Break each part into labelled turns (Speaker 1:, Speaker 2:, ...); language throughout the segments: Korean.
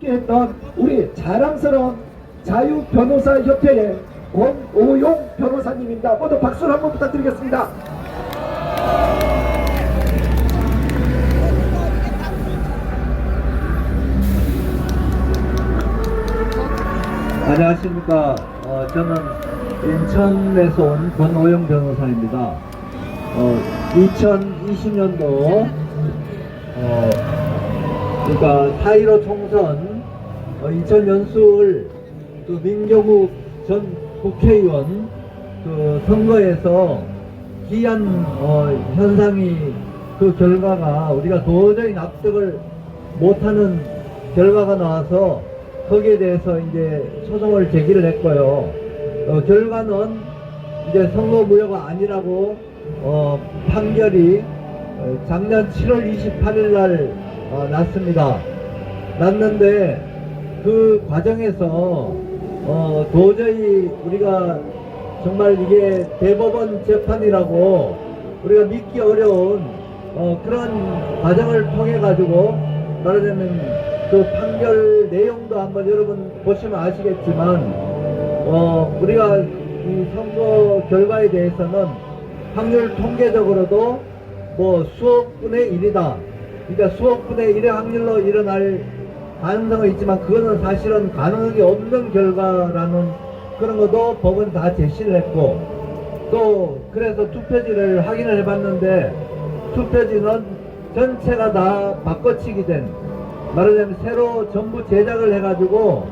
Speaker 1: 했던 우리 자랑스러운 자유변호사협회의 권오용 변호사님입니다. 모두 박수를 한번 부탁드리겠습니다.
Speaker 2: 안녕하십니까. 저는 인천에서 온 권오용 변호사입니다. 2020년도 그러니까 4.15 총선 인천 연수을 그 민경욱 전 국회의원 그 선거에서 기한 현상이 그 결과가 우리가 도저히 납득을 못하는 결과가 나와서 거기에 대해서 이제 소송을 제기를 했고요. 결과는 이제 선거무효가 아니라고 판결이 작년 7월 28일 날 났습니다. 났는데 그 과정에서 도저히 우리가 정말 이게 대법원 재판이라고 우리가 믿기 어려운 그런 과정을 통해 가지고 말하자면 그 판결 내용도 한번 여러분 보시면 아시겠지만 우리가 이 선거 결과에 대해서는 확률 통계적으로도 뭐 수억 분의 1이다. 그러니까 수억 분의 1의 확률로 일어날 가능성은 있지만 그거는 사실은 가능성이 없는 결과라는 그런 것도 법은 다 제시를 했고, 또 그래서 투표지를 확인을 해봤는데 투표지는 전체가 다 바꿔치기 된, 말하자면 새로 전부 제작을 해가지고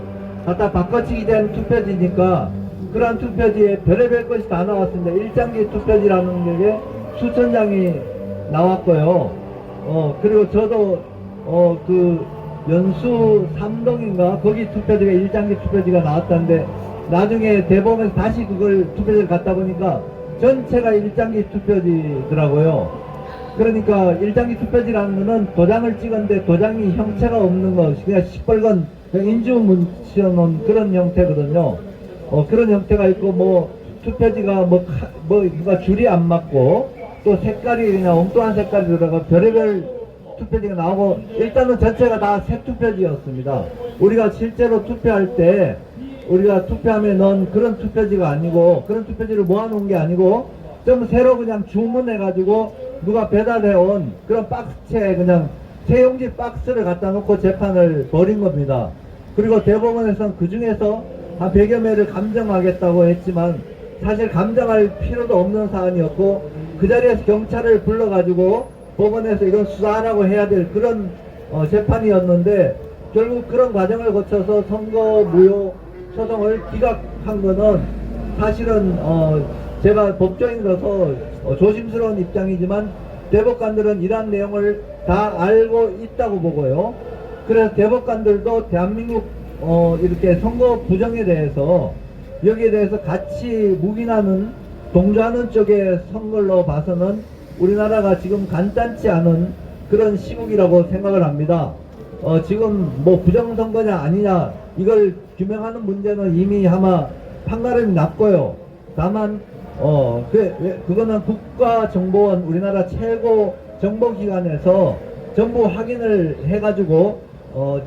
Speaker 2: 갖다 바꿔치기 된 투표지니까 그러한 투표지에 별의별 것이 다 나왔습니다. 일장기 투표지라는 게 수천 장이 나왔고요. 그리고 저도 그 연수 3동인가 거기 투표지가 일장기 투표지가 나왔다는데 나중에 대법원에서 다시 그걸 투표지를 갖다 보니까 전체가 일장기 투표지더라고요. 그러니까 일장기 투표지라는 거는 도장을 찍었는데 도장이 형체가 없는 거, 그냥 시뻘건 인주문 씌워놓은 그런 형태거든요. 그런 형태가 있고, 뭐 투표지가 이거 줄이 안 맞고 또 색깔이 그냥 엉뚱한 색깔이 들어가 별의별 투표지가 나오고, 일단은 전체가 다 새 투표지였습니다. 우리가 실제로 투표할 때 우리가 투표함에 넣은 그런 투표지가 아니고, 그런 투표지를 모아놓은 게 아니고 좀 새로 그냥 주문해가지고 누가 배달해온 그런 박스채, 그냥 세용지 박스를 갖다 놓고 재판을 벌인 겁니다. 그리고 대법원에서는 그 중에서 한 100여 매를 감정하겠다고 했지만 사실 감정할 필요도 없는 사안이었고, 그 자리에서 경찰을 불러가지고 법원에서 이건 수사하라고 해야 될 그런 재판이었는데, 결국 그런 과정을 거쳐서 선거무효 소송을 기각한 거는 사실은 제가 법조인으로서 조심스러운 입장이지만 대법관들은 이러한 내용을 다 알고 있다고 보고요. 그래서 대법관들도 대한민국 이렇게 선거 부정에 대해서 여기에 대해서 같이 묵인하는, 동조하는 쪽에 선 걸로 봐서는 우리나라가 지금 간단치 않은 그런 시국이라고 생각을 합니다. 지금 뭐 부정선거냐 아니냐 이걸 규명하는 문제는 이미 아마 판가름이 났고요. 다만 그거는 국가정보원, 우리나라 최고 정보기관에서 전부 확인을 해가지고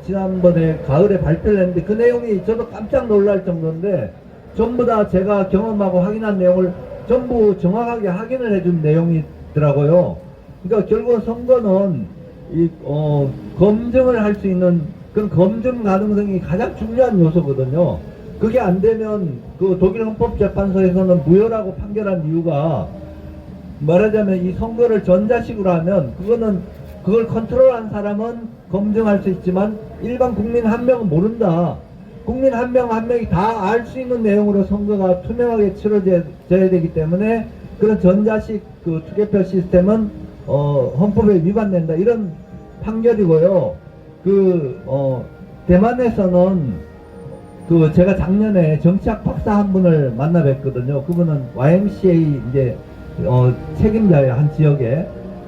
Speaker 2: 지난번에 가을에 발표를 했는데 그 내용이 저도 깜짝 놀랄 정도인데 전부 다 제가 경험하고 확인한 내용을 전부 정확하게 확인을 해준 내용이더라고요. 그러니까 결국은 선거는 검증을 할 수 있는 그런 검증 가능성이 가장 중요한 요소거든요. 그게 안 되면 그 독일 헌법재판소에서는 무효라고 판결한 이유가, 말하자면 이 선거를 전자식으로 하면 그걸 컨트롤한 사람은 검증할 수 있지만 일반 국민 한 명은 모른다. 국민 한 명 한 명이 다 알 수 있는 내용으로 선거가 투명하게 치러져야 되기 때문에 그런 전자식 그 투개표 시스템은 헌법에 위반된다, 이런 판결이고요. 대만에서는 제가 작년에 정치학 박사 한 분을 만나 뵀거든요. 그분은 YMCA 이제 책임자예요, 한 지역에.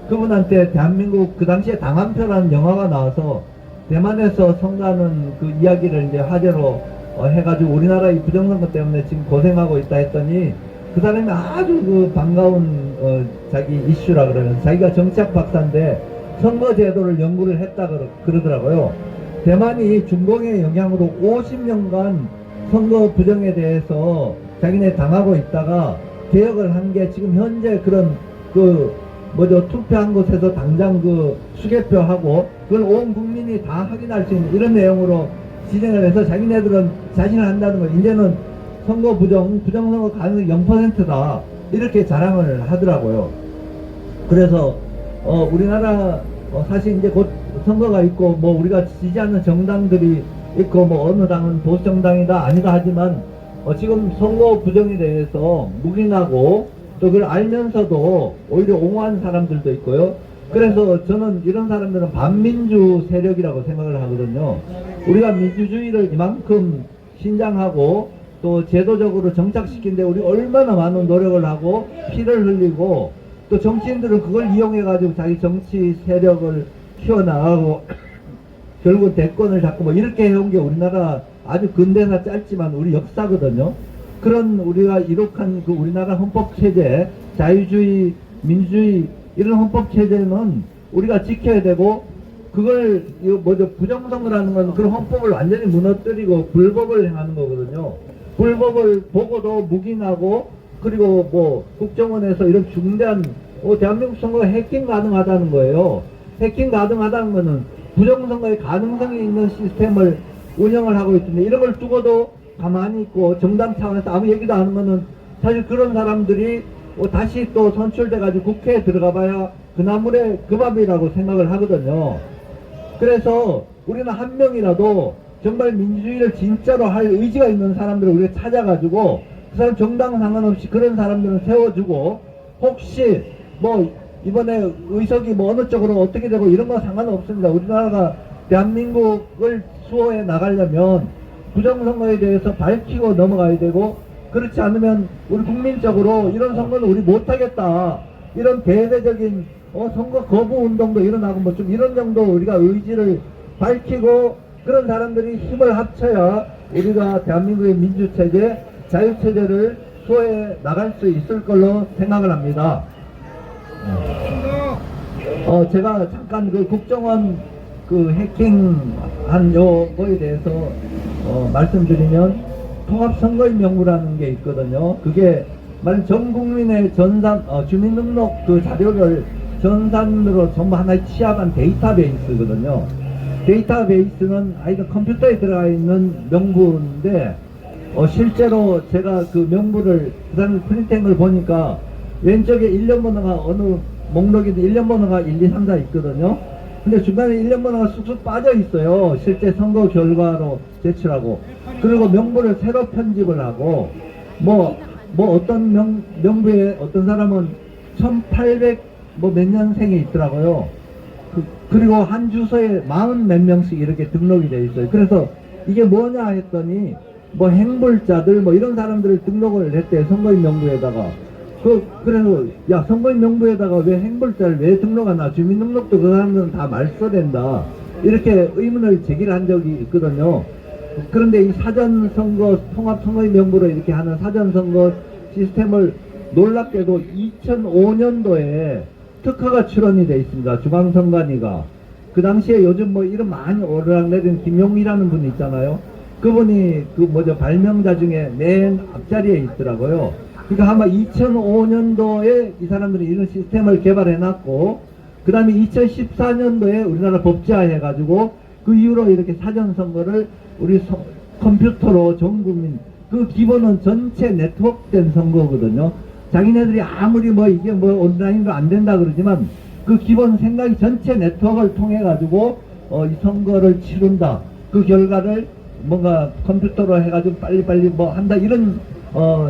Speaker 2: 그분한테 대한민국 그 당시에 당한표라는 영화가 나와서 대만에서 선거하는 그 이야기를 이제 화제로 해가지고 우리나라 이 부정선거 때문에 지금 고생하고 있다 했더니 그 사람이 아주 그 반가운 자기 이슈라 그러면, 자기가 정치학 박사인데 선거제도를 연구를 했다 그러더라고요. 대만이 중공의 영향으로 50년간 선거 부정에 대해서 자기네 당하고 있다가 개혁을 한 게 지금 현재 그런 투표한 곳에서 당장 수개표하고 그걸 온 국민이 다 확인할 수 있는 이런 내용으로 진행을 해서 자기네들은 자신을 한다는 거, 이제는 선거 부정선거 가능성이 0%다 이렇게 자랑을 하더라고요. 그래서 우리나라 사실 이제 곧 선거가 있고 우리가 지지하는 정당들이 있고 어느 당은 보수 정당이다 아니다 하지만 지금 선거 부정에 대해서 묵인하고 또 그걸 알면서도 오히려 옹호하는 사람들도 있고요. 그래서 저는 이런 사람들은 반민주 세력이라고 생각을 하거든요. 우리가 민주주의를 이만큼 신장하고 또 제도적으로 정착시키는데 우리 얼마나 많은 노력을 하고 피를 흘리고 또 정치인들은 그걸 이용해 가지고 자기 정치 세력을 키워나가고 결국 대권을 잡고 이렇게 해온 게 우리나라 아주 근대사 짧지만 우리 역사거든요. 그런 우리가 이룩한 우리나라 헌법체제, 자유주의, 민주주의 이런 헌법체제는 우리가 지켜야 되고 그걸 부정선거라는 건 그런 헌법을 완전히 무너뜨리고 불법을 행하는 거거든요. 불법을 보고도 묵인하고 그리고 국정원에서 이런 중대한 대한민국 선거가 해킹 가능하다는 거예요. 해킹 가능하다는 거는 부정선거의 가능성이 있는 시스템을 운영을 하고 있는데 이런 걸 두고도 가만히 있고 정당 차원에서 아무 얘기도 안 하는 거는 사실 그런 사람들이 다시 또 선출돼 가지고 국회에 들어가 봐야 그 나물의 그 밥이라고 생각을 하거든요. 그래서 우리는 한 명이라도 정말 민주주의를 진짜로 할 의지가 있는 사람들을 우리가 찾아가지고 그 사람 정당 상관없이 그런 사람들은 세워주고 혹시 이번에 의석이 어느 쪽으로 어떻게 되고 이런 거 상관없습니다. 우리나라가 대한민국을 수호해 나가려면 부정선거에 대해서 밝히고 넘어가야 되고 그렇지 않으면 우리 국민적으로 이런 선거는 우리 못하겠다 이런 대대적인 선거 거부 운동도 일어나고 좀 이런 정도 우리가 의지를 밝히고 그런 사람들이 힘을 합쳐야 우리가 대한민국의 민주체제, 자유체제를 수호해 나갈 수 있을 걸로 생각을 합니다. 제가 잠깐 국정원 해킹한 요거에 대해서 말씀드리면 통합선거인명부라는 게 있거든요. 그게 전 국민의 주민등록 자료를 전산으로 전부 하나의 취합한 데이터베이스거든요. 데이터베이스는 하여튼 컴퓨터에 들어가 있는 명부인데 실제로 제가 그 명부를 그 다음에 프린트한 걸 보니까 왼쪽에 1년 번호가 어느 목록에도 1년 번호가 1, 2, 3, 4 있거든요. 근데 중간에 1년 번호가 쑥쑥 빠져 있어요. 실제 선거 결과로 제출하고. 그리고 명부를 새로 편집을 하고, 어떤 명부에 어떤 사람은 1800 몇 년생이 있더라고요. 그리고 한 주소에 40 몇 명씩 이렇게 등록이 돼 있어요. 그래서 이게 뭐냐 했더니, 행불자들 이런 사람들을 등록을 했대, 선거인 명부에다가. 그래서 선거인 명부에다가 왜 행불자를 왜 등록하나, 주민등록도 그 사람들은 다 말소된다 이렇게 의문을 제기한 적이 있거든요. 그런데 이 사전선거 통합선거인 명부로 이렇게 하는 사전선거 시스템을 놀랍게도 2005년도에 특허가 출원이 돼 있습니다. 중앙선관위가. 그 당시에 요즘 이름 많이 오르락내린 김용이라는 분이 있잖아요. 그분이 발명자 중에 맨 앞자리에 있더라고요. 그러니까 아마 2005년도에 이 사람들이 이런 시스템을 개발해놨고, 그 다음에 2014년도에 우리나라 법제화해가지고, 그 이후로 이렇게 사전선거를 우리 컴퓨터로 전 국민, 그 기본은 전체 네트워크된 선거거든요. 자기네들이 아무리 이게 온라인으로 안 된다 그러지만, 그 기본 생각이 전체 네트워크를 통해가지고, 이 선거를 치른다. 그 결과를 뭔가 컴퓨터로 해가지고 빨리빨리 한다. 이런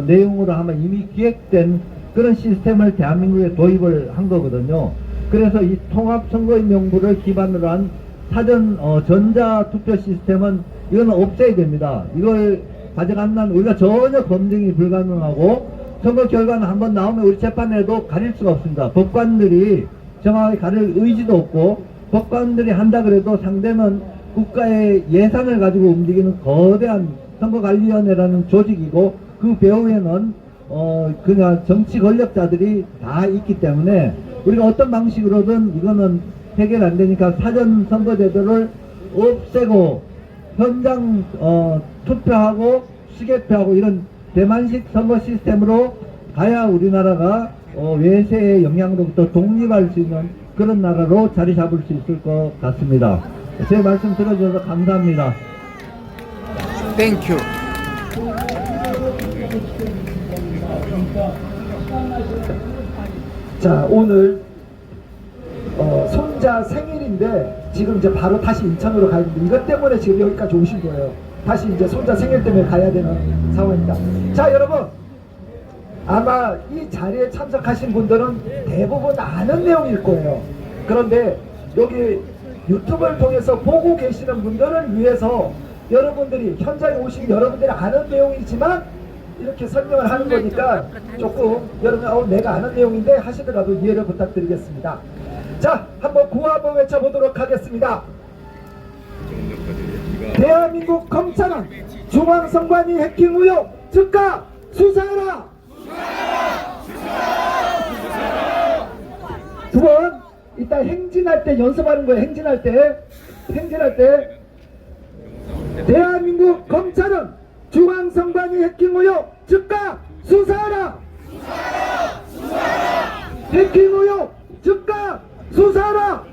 Speaker 2: 내용으로 아마 이미 기획된 그런 시스템을 대한민국에 도입을 한 거거든요. 그래서 이 통합선거인 명부를 기반으로 한 사전 전자투표 시스템은 이거는 없애야 됩니다. 이걸 가져간다면 우리가 전혀 검증이 불가능하고 선거 결과는 한번 나오면 우리 재판에도 가릴 수가 없습니다. 법관들이 정확하게 가릴 의지도 없고, 법관들이 한다 그래도 상대는 국가의 예산을 가지고 움직이는 거대한 선거관리위원회라는 조직이고, 그 배후에는 그냥 정치 권력자들이 다 있기 때문에 우리가 어떤 방식으로든 이거는 해결 안 되니까 사전 선거제도를 없애고 현장 투표하고 시계표하고 이런 대만식 선거 시스템으로 가야 우리나라가 외세의 영향으로부터 독립할 수 있는 그런 나라로 자리 잡을 수 있을 것 같습니다. 제 말씀 들어주셔서 감사합니다.
Speaker 3: 땡큐.
Speaker 1: 자, 오늘 손자 생일인데 지금 이제 바로 다시 인천으로 가야 되는데 이것 때문에 지금 여기까지 오신 거예요. 다시 이제 손자 생일 때문에 가야 되는 상황입니다. 자, 여러분, 아마 이 자리에 참석하신 분들은 대부분 아는 내용일 거예요. 그런데 여기 유튜브를 통해서 보고 계시는 분들을 위해서 여러분들이 현장에 오신 여러분들이 아는 내용이지만 이렇게 설명을 하는 거니까 조금 여러분 내가 아는 내용인데 하시더라도 이해를 부탁드리겠습니다. 자, 한번 구호 한번 외쳐보도록 하겠습니다. 대한민국 검찰은 중앙선관위 해킹 의혹 즉각 수사하라! 두 번, 이따 행진할 때 연습하는 거예요. 행진할 때 대한민국 검찰은 중앙선관위 해킹 의혹 즉각 수사하라! 해킹 의혹 즉각 수사하라!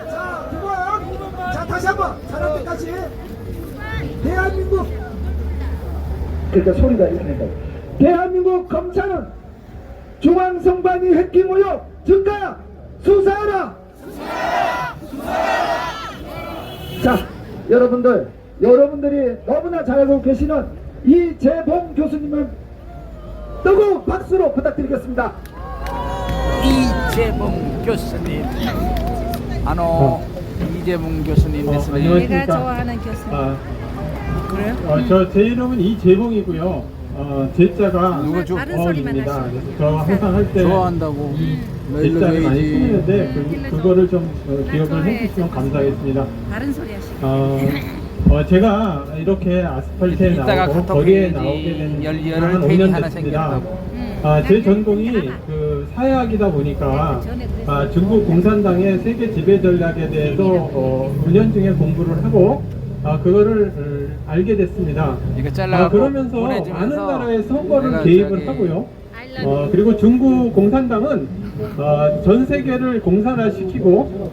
Speaker 1: 자, 두 번, 자, 다시 한번 잘할 때까지 대한민국, 그러니까 소리가 이렇게 된다고. 대한민국 검찰은 중앙선관위 해킹 의혹 즉각 수사하라! 자, 여러분들이 너무나 잘 알고 계시는 이재봉 교수님을 뜨거운 박수로 부탁드리겠습니다.
Speaker 3: 이재봉 교수님. 이재봉 교수님 말씀해
Speaker 4: 안녕하십니까.
Speaker 5: 내가 좋아하는 교수님.
Speaker 3: 그래요?
Speaker 4: 제 이름은 이재봉이고요. 제자가
Speaker 3: 누가 좀
Speaker 5: 다른 소리만
Speaker 4: 입니다.
Speaker 5: 하시고.
Speaker 4: 저 항상 할 때
Speaker 3: 좋아한다고
Speaker 4: 제자를 많이
Speaker 3: 일러줘야지.
Speaker 4: 쓰는데 그거를 좀 기억을 해주시면 감사하겠습니다.
Speaker 5: 다른 소리 하시고.
Speaker 4: 제가 이렇게 아스팔트에
Speaker 3: 이따가
Speaker 4: 나오고
Speaker 3: 카톡
Speaker 4: 거리에
Speaker 3: 해야지.
Speaker 4: 나오게 된
Speaker 3: 열혈
Speaker 4: 한
Speaker 3: 팬이
Speaker 4: 5년
Speaker 3: 하나
Speaker 4: 됐습니다.
Speaker 3: 생겼다고.
Speaker 4: 제 전공이 그 사회학이다 보니까 중국 공산당의 세계 지배 전략에 대해서 9년 중에 공부를 하고 그거를 알게 됐습니다.
Speaker 3: 이거 잘라갖고
Speaker 4: 그러면서
Speaker 3: 보내주면서
Speaker 4: 많은 나라의 선거를
Speaker 3: 내가
Speaker 4: 개입을
Speaker 3: 저기
Speaker 4: 하고요. 그리고 중국 공산당은 전 세계를 공산화시키고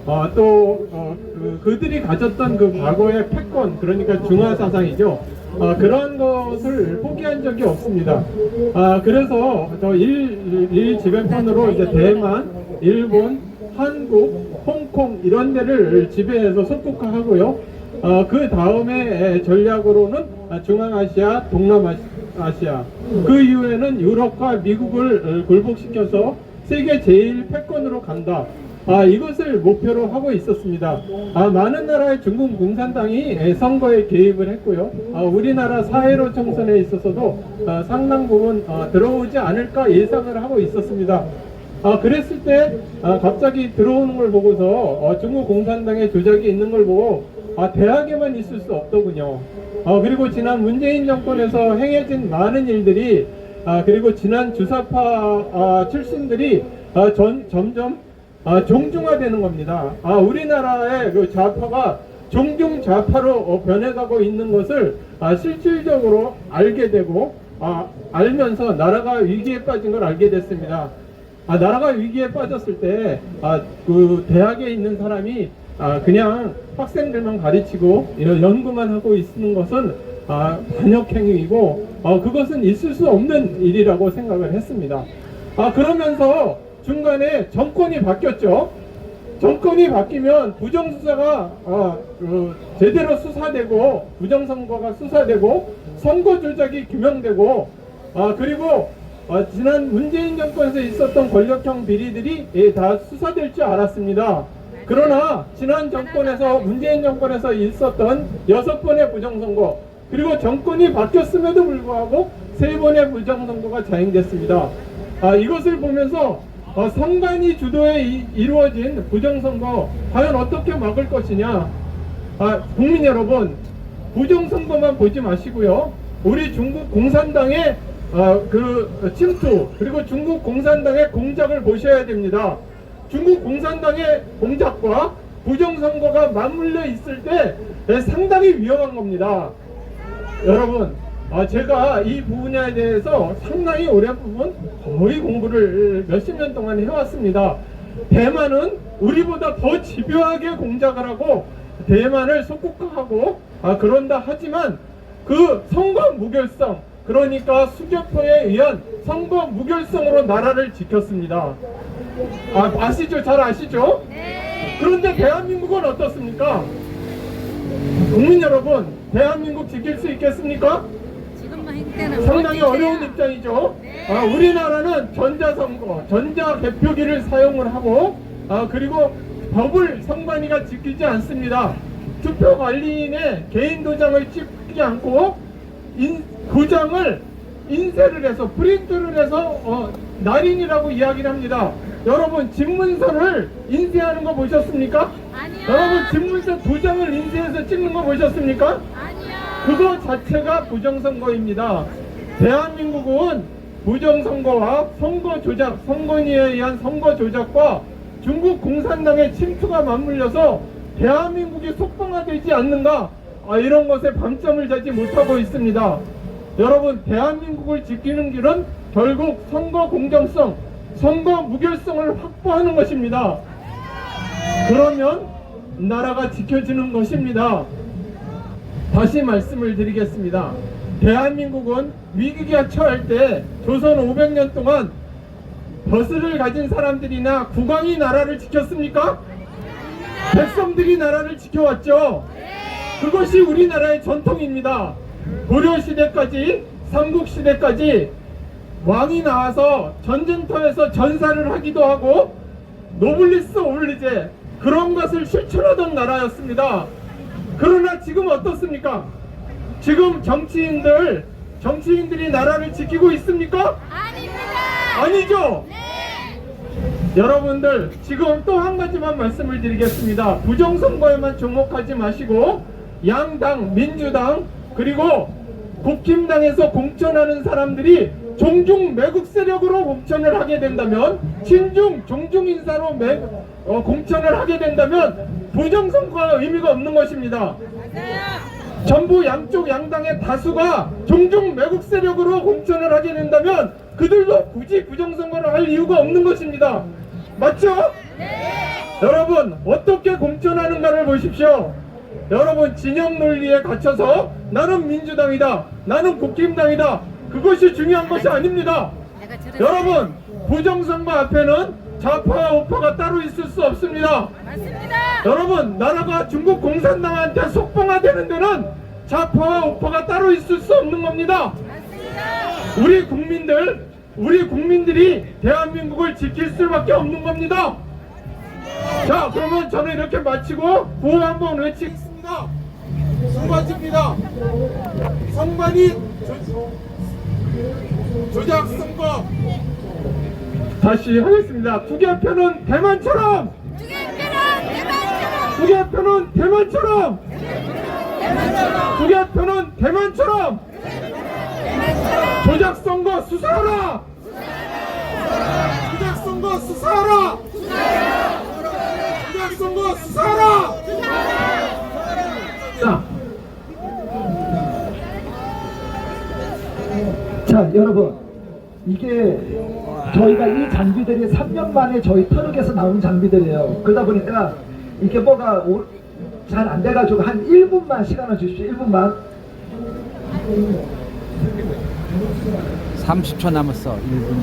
Speaker 4: 그들이 가졌던 그 과거의 패권, 그러니까 중화 사상이죠. 그런 것을 포기한 적이 없습니다. 그래서 저 일 지배권으로 이제 대만, 일본, 한국, 홍콩 이런 데를 지배해서 속국화하고요. 그 다음에 전략으로는 중앙아시아, 동남아시아, 그 이후에는 유럽과 미국을 굴복시켜서 세계 제일 패권으로 간다. 이것을 목표로 하고 있었습니다. 많은 나라의 중국 공산당이 선거에 개입을 했고요. 우리나라 4.15 총선에 있어서도 상당 부분 들어오지 않을까 예상을 하고 있었습니다. 그랬을 때 갑자기 들어오는 걸 보고서 중국 공산당의 조작이 있는 걸 보고 대학에만 있을 수 없더군요. 그리고 지난 문재인 정권에서 행해진 많은 일들이 그리고 지난 주사파 출신들이 점점 종중화되는 겁니다. 우리나라의 그 좌파가 종중 좌파로 변해가고 있는 것을 실질적으로 알게 되고 알면서 나라가 위기에 빠진 걸 알게 됐습니다. 나라가 위기에 빠졌을 때 그 대학에 있는 사람이 그냥 학생들만 가르치고 이런 연구만 하고 있는 것은 반역행위이고 그것은 있을 수 없는 일이라고 생각을 했습니다. 그러면서 중간에 정권이 바뀌었죠. 정권이 바뀌면 부정수사가 제대로 수사되고 부정선거가 수사되고 선거 조작이 규명되고 그리고 지난 문재인 정권에서 있었던 권력형 비리들이 다 수사될 줄 알았습니다. 그러나 지난 정권에서 문재인 정권에서 있었던 6번의 부정선거 그리고 정권이 바뀌었음에도 불구하고 3번의 부정선거가 자행됐습니다. 이것을 보면서 선관위 주도에 이루어진 부정선거 과연 어떻게 막을 것이냐. 국민 여러분, 부정선거만 보지 마시고요. 우리 중국 공산당의 그 침투 그리고 중국 공산당의 공작을 보셔야 됩니다. 중국 공산당의 공작과 부정선거가 맞물려 있을 때 상당히 위험한 겁니다. 여러분, 제가 이 분야에 대해서 상당히 오랜 부분 거의 공부를 몇십 년 동안 해왔습니다. 대만은 우리보다 더 집요하게 공작을 하고 대만을 속국화하고 그런다 하지만 그 선거 무결성, 그러니까 수교표에 의한 선거 무결성으로 나라를 지켰습니다. 아시죠? 잘 아시죠? 그런데 대한민국은 어떻습니까? 국민 여러분, 대한민국 지킬 수 있겠습니까?
Speaker 5: 지금만 힘때는
Speaker 4: 상당히 어려운 입장이죠. 우리나라는 전자선거, 전자개표기를 사용을 하고 그리고 법을 선관위가 지키지 않습니다. 투표관리인의 개인 도장을 찍지 않고 도장을 인쇄를 해서 프린트를 해서 날인이라고 이야기를 합니다. 여러분, 집문서를 인쇄하는 거 보셨습니까?
Speaker 5: 아니요.
Speaker 4: 여러분, 집문서 도장을 인쇄해서 찍는 거 보셨습니까?
Speaker 5: 아니요.
Speaker 4: 그거 자체가 부정선거입니다. 대한민국은 부정선거와 선거 조작, 선관위에 의한 선거 조작과 중국 공산당의 침투가 맞물려서 대한민국이 속방화되지 않는가, 이런 것에 방점을 잡지 못하고 있습니다. 여러분, 대한민국을 지키는 길은 결국 선거 공정성, 선거 무결성을 확보하는 것입니다. 그러면 나라가 지켜지는 것입니다. 다시 말씀을 드리겠습니다. 대한민국은 위기가 처할 때 조선 500년 동안 벼슬을 가진 사람들이나 국왕이 나라를 지켰습니까? 백성들이 나라를 지켜왔죠. 그것이 우리나라의 전통입니다. 고려시대까지, 삼국시대까지 왕이 나와서 전쟁터에서 전사를 하기도 하고 노블리스 오블리제, 그런 것을 실천하던 나라였습니다. 그러나 지금 어떻습니까? 지금 정치인들이 나라를 지키고 있습니까?
Speaker 5: 아닙니다.
Speaker 4: 아니죠?
Speaker 5: 네.
Speaker 4: 여러분들, 지금 또 한 가지만 말씀을 드리겠습니다. 부정선거에만 주목하지 마시고 양당, 민주당, 그리고 국힘당에서 공천하는 사람들이 종중 매국 세력으로 공천을 하게 된다면, 친중, 종중 인사로 공천을 하게 된다면 부정선거가 의미가 없는 것입니다. 전부 양쪽 양당의 다수가 종중 매국 세력으로 공천을 하게 된다면 그들도 굳이 부정선거를 할 이유가 없는 것입니다. 맞죠? 여러분, 어떻게 공천하는가를 보십시오. 여러분, 진영 논리에 갇혀서 나는 민주당이다, 나는 국힘당이다, 그것이 중요한 것이 아닙니다. 여러분, 부정선거 앞에는 좌파와 우파가 따로 있을 수 없습니다.
Speaker 5: 맞습니다.
Speaker 4: 여러분, 나라가 중국 공산당한테 속봉화되는 데는 좌파와 우파가 따로 있을 수 없는 겁니다.
Speaker 5: 맞습니다.
Speaker 4: 우리 국민들이 대한민국을 지킬 수밖에 없는 겁니다. 자, 그러면 저는 이렇게 마치고 구호 한번 외치겠습니다. 수고하십니다. 선관위 조작 선거. 다시 하겠습니다. 투개표는 대만처럼. 투개표는 대만처럼. 투개표는 대만처럼. 조작 선거 수사하라. 조작 선거 수사하라. 조작 선거 수사하라.
Speaker 1: 자, 여러분, 이게 저희가 이 장비들이 3년 만에 저희 터널에서 나온 장비들이에요. 그러다 보니까 이게 뭐가 잘 안 돼가지고 한 1분만 시간을 주십시오. 1분만.
Speaker 3: 30초 남았어. 1분.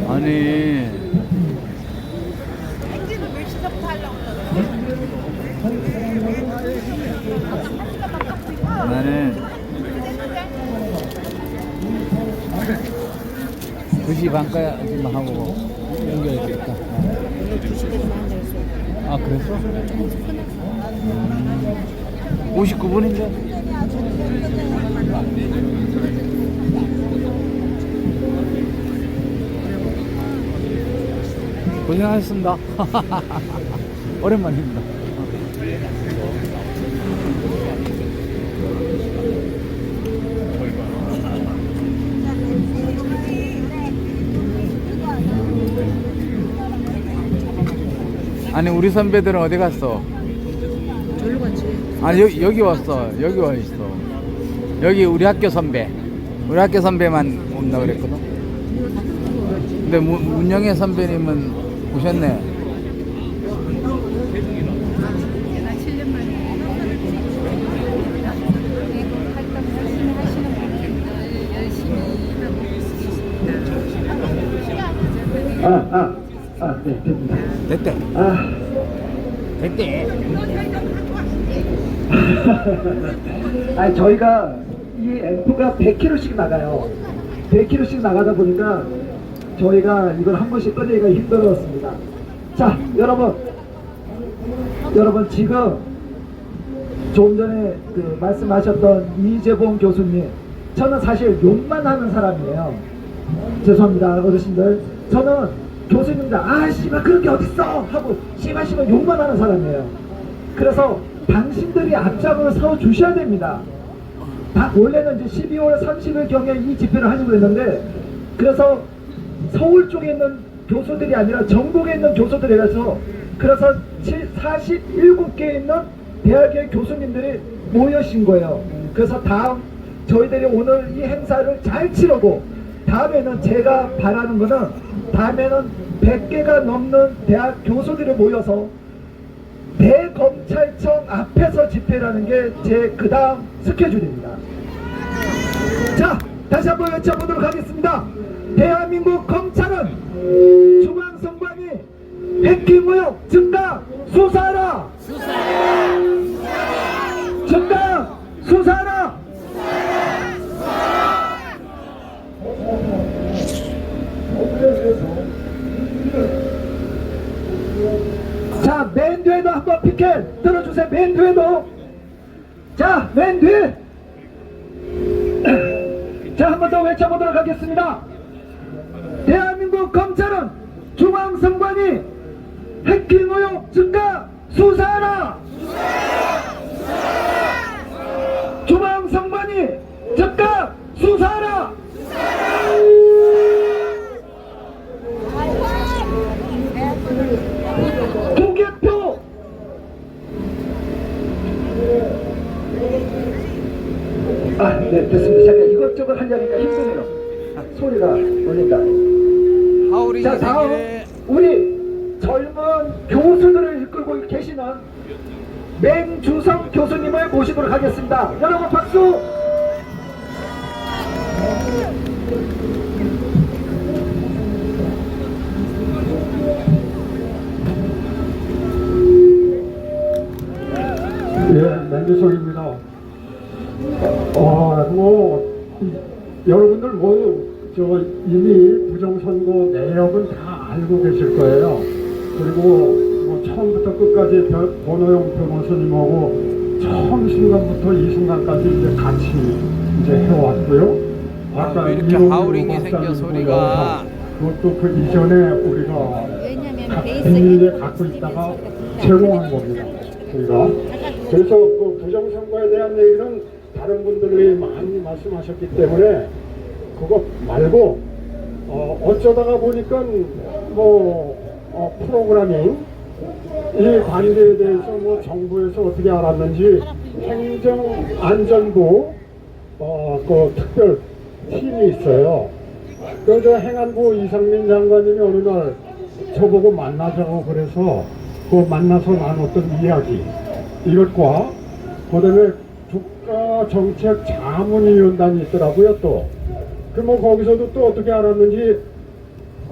Speaker 3: 아니, 나는 2시 반까지만 하고 연결되니까. 아, 그랬어? 59분인데? 고생하셨습니다. 오랜만입니다. 아니, 우리 선배들은 어디 갔어?
Speaker 5: 저기로 갔지.
Speaker 3: 아니, 여기 왔어. 여기 와 있어. 여기 우리 학교 선배. 우리 학교 선배만 온다 그랬거든. 근데 문영애 선배님은 오셨네.
Speaker 5: 내가 7년 만에 활동 열심히 하시는 분들 열심히 하고 있습니다.
Speaker 1: 네, 됩니다.
Speaker 3: 됐대.
Speaker 1: 아,
Speaker 3: 됐대.
Speaker 1: 아니, 저희가 이 앰프가 100kg씩 나가요. 100kg씩 나가다 보니까 저희가 이걸 한 번씩 꺼내기가 힘들었습니다. 자, 여러분 지금 조금 전에 그 말씀하셨던 이재봉 교수님, 저는 사실 욕만 하는 사람이에요. 죄송합니다, 어르신들. 저는 교수님들 씨발 그런 게 어딨어 하고 씨발 욕만 하는 사람이에요. 그래서 당신들이 앞장을 서 주셔야 됩니다. 원래는 이제 12월 30일 경에 이 집회를 하려고 했는데, 그래서 서울 쪽에 있는 교수들이 아니라 전국에 있는 교수들이라서, 그래서 47개에 있는 대학의 교수님들이 모여신 거예요. 그래서 저희들이 오늘 이 행사를 잘 치르고, 다음에는 제가 바라는 거는, 다음에는 100개가 넘는 대학 교수들이 모여서 대검찰청 앞에서 집회라는 게 제 그 다음 스케줄입니다. 자, 다시 한번 외쳐보도록 하겠습니다. 대한민국 검찰은 중앙선관위 해킹 의혹 즉각 수사하라! 즉각 수사하라! 자, 맨 뒤에도 한번 피켓 들어주세요. 맨 뒤에도. 자, 맨 뒤. 자, 한 번 더 외쳐보도록 하겠습니다. 대한민국 검찰은 중앙선관위 해킹 의혹 즉각 수사하라! 중앙선관위 즉각 수사하라! 투개표! 네, 됐습니다. 제가 이것저것 하려니까 힘드네요. 소리가 울린다.
Speaker 3: 하울이
Speaker 1: 자, 다음
Speaker 3: 생일에
Speaker 1: 우리 젊은 교수들을 이끌고 계시는 맹주성 교수님을 모시도록 하겠습니다. 여러분 박수!
Speaker 6: 예, 맹주성입니다. 여러분들 이미 부정선거 내역은 다 알고 계실 거예요. 그리고 처음부터 끝까지 권오영 변호사님하고 처음 순간부터 이 순간까지 이제 같이 해왔고요. 아까
Speaker 3: 왜 이렇게
Speaker 6: 이동규
Speaker 3: 하우링이 생겨,
Speaker 6: 박사님
Speaker 3: 소리가.
Speaker 6: 그것도 그 이전에 우리가
Speaker 5: 왜냐면
Speaker 6: 비밀에 갖고 있다가 제공한 겁니다. 우리가. 그래서 그 부정선거에 대한 얘기는 다른 분들이 많이 말씀하셨기 때문에 그거 말고 어쩌다가 보니까 프로그래밍 이 관계에 대해서 정부에서 어떻게 알았는지 행정안전부 그 특별 팀이 있어요. 그저 행안부 이상민 장관님이 어느 날 저보고 만나자고 그래서 그 만나서 나눴던 이야기 이것과 그다음에 국가정책자문위원단이 있더라고요. 또 거기서도 또 어떻게 알았는지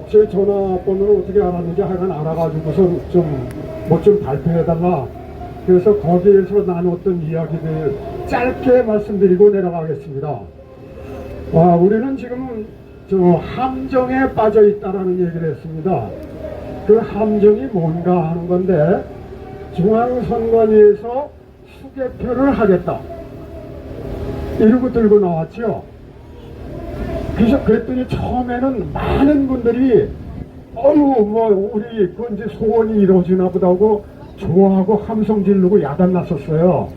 Speaker 6: 제 전화번호를 어떻게 알았는지 하여간 알아가지고서 좀 발표해달라. 그래서 거기에서 나눴던 이야기들 짧게 말씀드리고 내려가겠습니다. 우리는 지금 저 함정에 빠져 있다라는 얘기를 했습니다. 그 함정이 뭔가 하는 건데 중앙선관위에서 수개표를 하겠다 이러고 들고 나왔죠. 그래서 그랬더니 처음에는 많은 분들이 어휴 뭐 우리 그 이제 소원이 이루어지나 보다 하고 좋아하고 함성 지르고 야단 났었어요.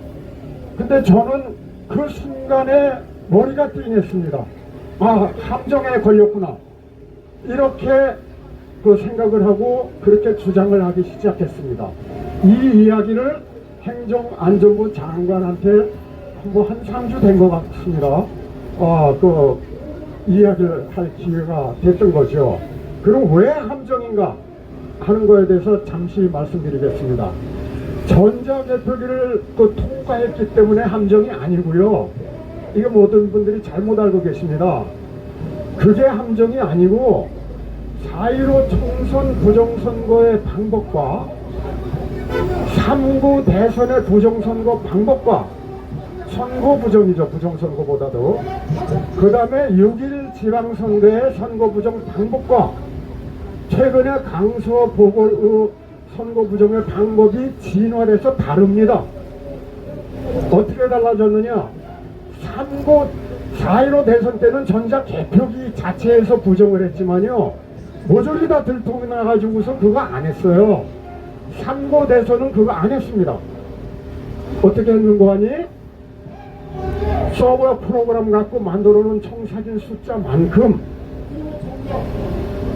Speaker 6: 근데 저는 그 순간에 머리가 띵했습니다. 아, 함정에 걸렸구나. 이렇게 그 생각을 하고 그렇게 주장을 하기 시작했습니다. 이 이야기를 행정안전부 장관한테 뭐 한 3주 된 것 같습니다. 그 이야기를 할 기회가 됐던 거죠. 그럼 왜 함정인가 하는 거에 대해서 잠시 말씀드리겠습니다. 전자개표기를 그 통과했기 때문에 함정이 아니고요. 이게 모든 분들이 잘못 알고 계십니다. 그게 함정이 아니고 4.15 총선 부정선거의 방법과 3구 대선의 부정선거 방법과 선거 부정이죠. 부정선거보다도. 그 다음에 6.1 지방선거의 선거 부정 방법과 최근에 강서 보궐의 선거 부정의 방법이 진화해서 다릅니다. 어떻게 달라졌느냐? 3구 4.15 대선 때는 전자 개표기 자체에서 부정을 했지만요. 모조리 다 들통이 나가지고서 그거 안 했어요. 3구 대선은 그거 안 했습니다. 어떻게 했는 거 아니? 서버 프로그램 갖고 만들어 놓은 청사진 숫자만큼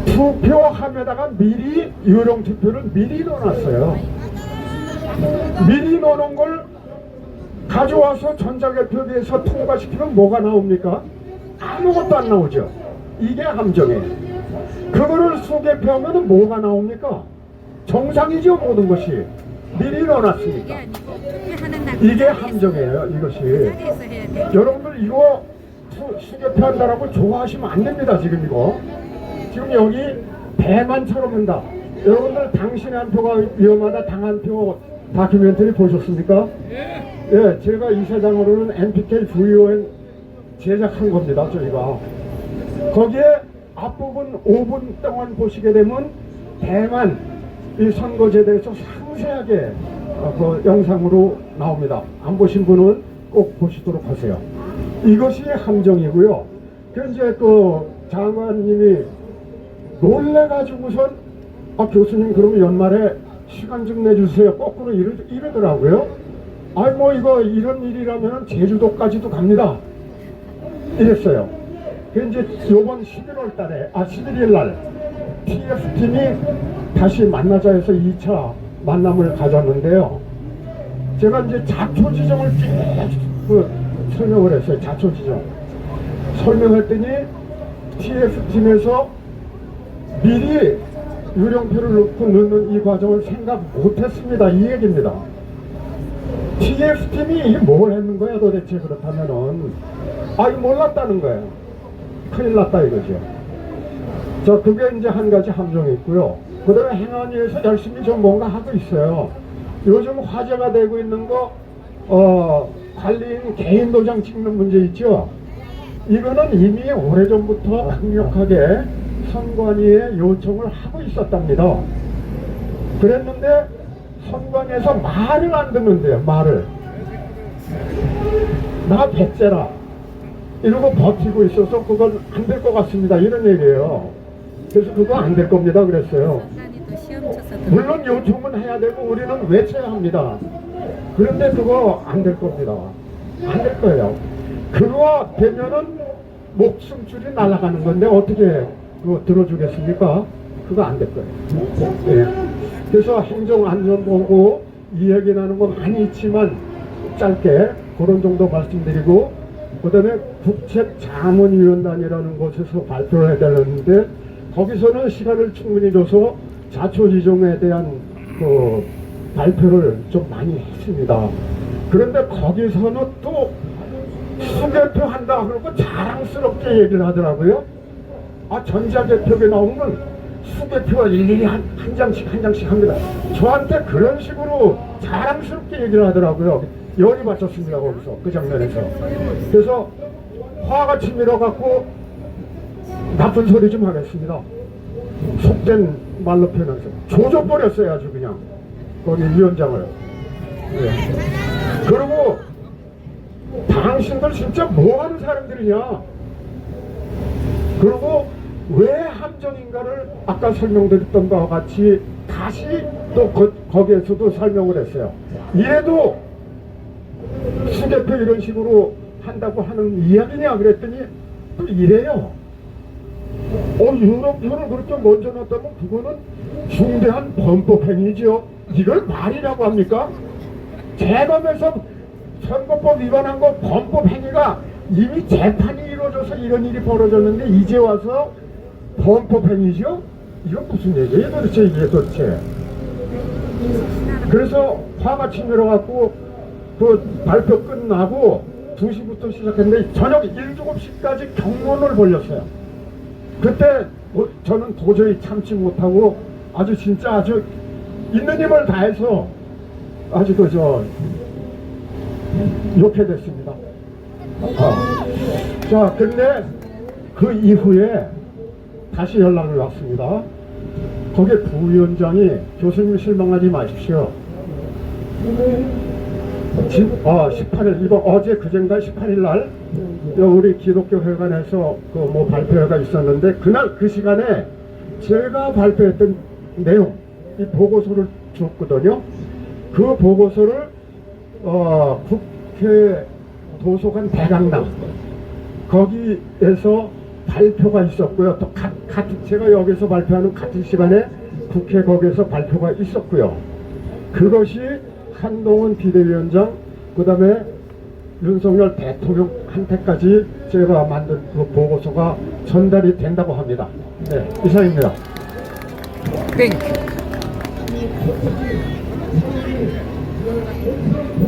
Speaker 6: 투표함에다가 미리 유령 투표를 미리 넣어놨어요. 미리 넣어놓은 걸 가져와서 전자개표기에서 통과시키면 뭐가 나옵니까? 아무것도 안 나오죠. 이게 함정이에요. 그거를 수개표하면 뭐가 나옵니까? 정상이죠. 모든 것이 미리 넣어놨으니까. 이게 함정이에요. 이것이. 여러분들 이거 수개표한다라고 좋아하시면 안 됩니다. 지금 이거 지금 여기 대만처럼 한다. 여러분들 당신의 한 표가 위험하다 당 한 표 다큐멘터리 보셨습니까? 예, 제가 이사장으로는 NPK VON 제작한 겁니다. 저희가 거기에 앞부분 5분 동안 보시게 되면 대만 이 선거제에 대해서 상세하게 그 영상으로 나옵니다. 안 보신 분은 꼭 보시도록 하세요. 이것이 함정이고요. 그 이제 그 장관님이 놀래가지고선 교수님 그러면 연말에 시간 좀 내주세요. 거꾸로 이러더라고요. 아이 뭐 이거 이런 일이라면 제주도까지도 갑니다. 이랬어요. 그 이제 요번 11월 달에 11일 날 TF팀이 다시 만나자 해서 2차 만남을 가졌는데요. 제가 이제 자초지정을 쭉 설명을 했어요. 자초지정. 설명했더니 TF팀에서 미리 유령표를 넣고 넣는 이 과정을 생각 못했습니다. 이 얘기입니다. TF팀이 뭘 했는 거야 도대체 그렇다면은 이거 몰랐다는 거예요. 큰일 났다 이거죠. 자, 그게 이제 한 가지 함정이 있고요. 그 다음에 행안위에서 열심히 좀 뭔가 하고 있어요. 요즘 화제가 되고 있는 거 관리인 개인 도장 찍는 문제 있죠. 이거는 이미 오래전부터 강력하게 선관위에 요청을 하고 있었답니다. 그랬는데 선관위에서 말을 안 듣는데요. 말을 나 배째라 이러고 버티고 있어서 그건 안 될 것 같습니다. 이런 얘기예요. 그래서 그거 안 될 겁니다. 그랬어요. 물론 요청은 해야 되고 우리는 외쳐야 합니다. 그런데 그거 안 될 겁니다. 안 될 거예요. 그거 되면은 목숨줄이 날아가는 건데 어떻게 그거 들어주겠습니까? 그거 안 될 거예요. 예. 그래서 행정안전보고 이야기 나는 거 많이 있지만 짧게 그런 정도 말씀드리고, 그 다음에 국책자문위원단이라는 곳에서 발표를 해야 되는데 거기서는 시간을 충분히 줘서 자초지종에 대한 그 발표를 좀 많이 했습니다. 그런데 거기서는 또 수개표 한다 그러고 자랑스럽게 얘기를 하더라고요. 전자개표에 나오면 수개표가 일일이 한 장씩 합니다. 저한테 그런 식으로 자랑스럽게 얘기를 하더라고요. 열이 받쳤습니다. 거기서 그 장면에서. 그래서 화가 치밀어 갖고 나쁜 소리 좀 하겠습니다. 속된 말로 표현해서 조져버렸어요. 아주 그냥 거기 위원장을. 네. 그리고 당신들 진짜 뭐하는 사람들이냐. 그리고 왜 함정인가를 아까 설명드렸던 바와 같이 다시 또 거기에서도 설명을 했어요. 이래도 수개표 이런 식으로 한다고 하는 이야기냐 그랬더니 또 이래요. 유럽표를 그렇게 먼저 놨다면 그거는 중대한 범법행위죠. 이걸 말이라고 합니까? 재검에서 선거법 위반한 거 범법행위가 이미 재판이 이루어져서 이런 일이 벌어졌는데 이제 와서 범법행위죠? 이건 무슨 얘기예요 도대체 이게 도대체. 그래서 화가 치밀어갖고 그 발표 끝나고 2시부터 시작했는데 저녁 7시까지 경론을 벌렸어요. 그때 저는 도저히 참지 못하고 아주 진짜 아주 있는 힘을 다해서 아주 욕해 됐습니다. 자, 근데 그 이후에 다시 연락이 왔습니다. 거기에 부위원장이 교수님 실망하지 마십시오. 18일, 이번 어제 그젠가 18일 날 우리 기독교 회관에서 그 뭐 발표회가 있었는데 그날 그 시간에 제가 발표했던 내용, 이 보고서를 줬거든요. 그 보고서를 국회 도서관 대강당 거기에서 발표가 있었고요. 또 같은 제가 여기서 발표하는 같은 시간에 국회 거기에서 발표가 있었고요. 그것이 한동훈 비대위원장 그 다음에 윤석열 대통령한테까지 제가 만든 그 보고서가 전달이 된다고 합니다. 네, 이상입니다.
Speaker 3: 땡큐.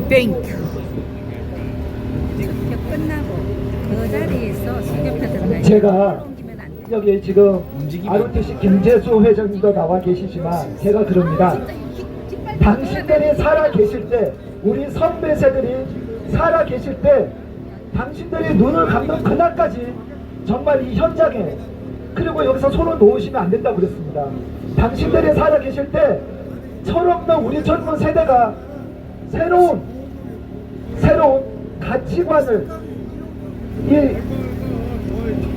Speaker 3: 땡큐.
Speaker 5: 수개표 끝나고 그 자리에서 수개표 들어가요.
Speaker 1: 제가
Speaker 5: 옮기면 안 돼요.
Speaker 1: 여기 지금
Speaker 3: 움직이면-
Speaker 1: ROTC 김재수 회장님도 나와 계시지만 제가 그럽니다. 당신들이 살아 계실 때 우리 선배 세들이 살아 계실 때 당신들이 눈을 감는 그날까지 정말 이 현장에 그리고 여기서 손을 놓으시면 안 된다고 그랬습니다. 당신들이 살아 계실 때 철없는 우리 젊은 세대가 새로운 가치관을 이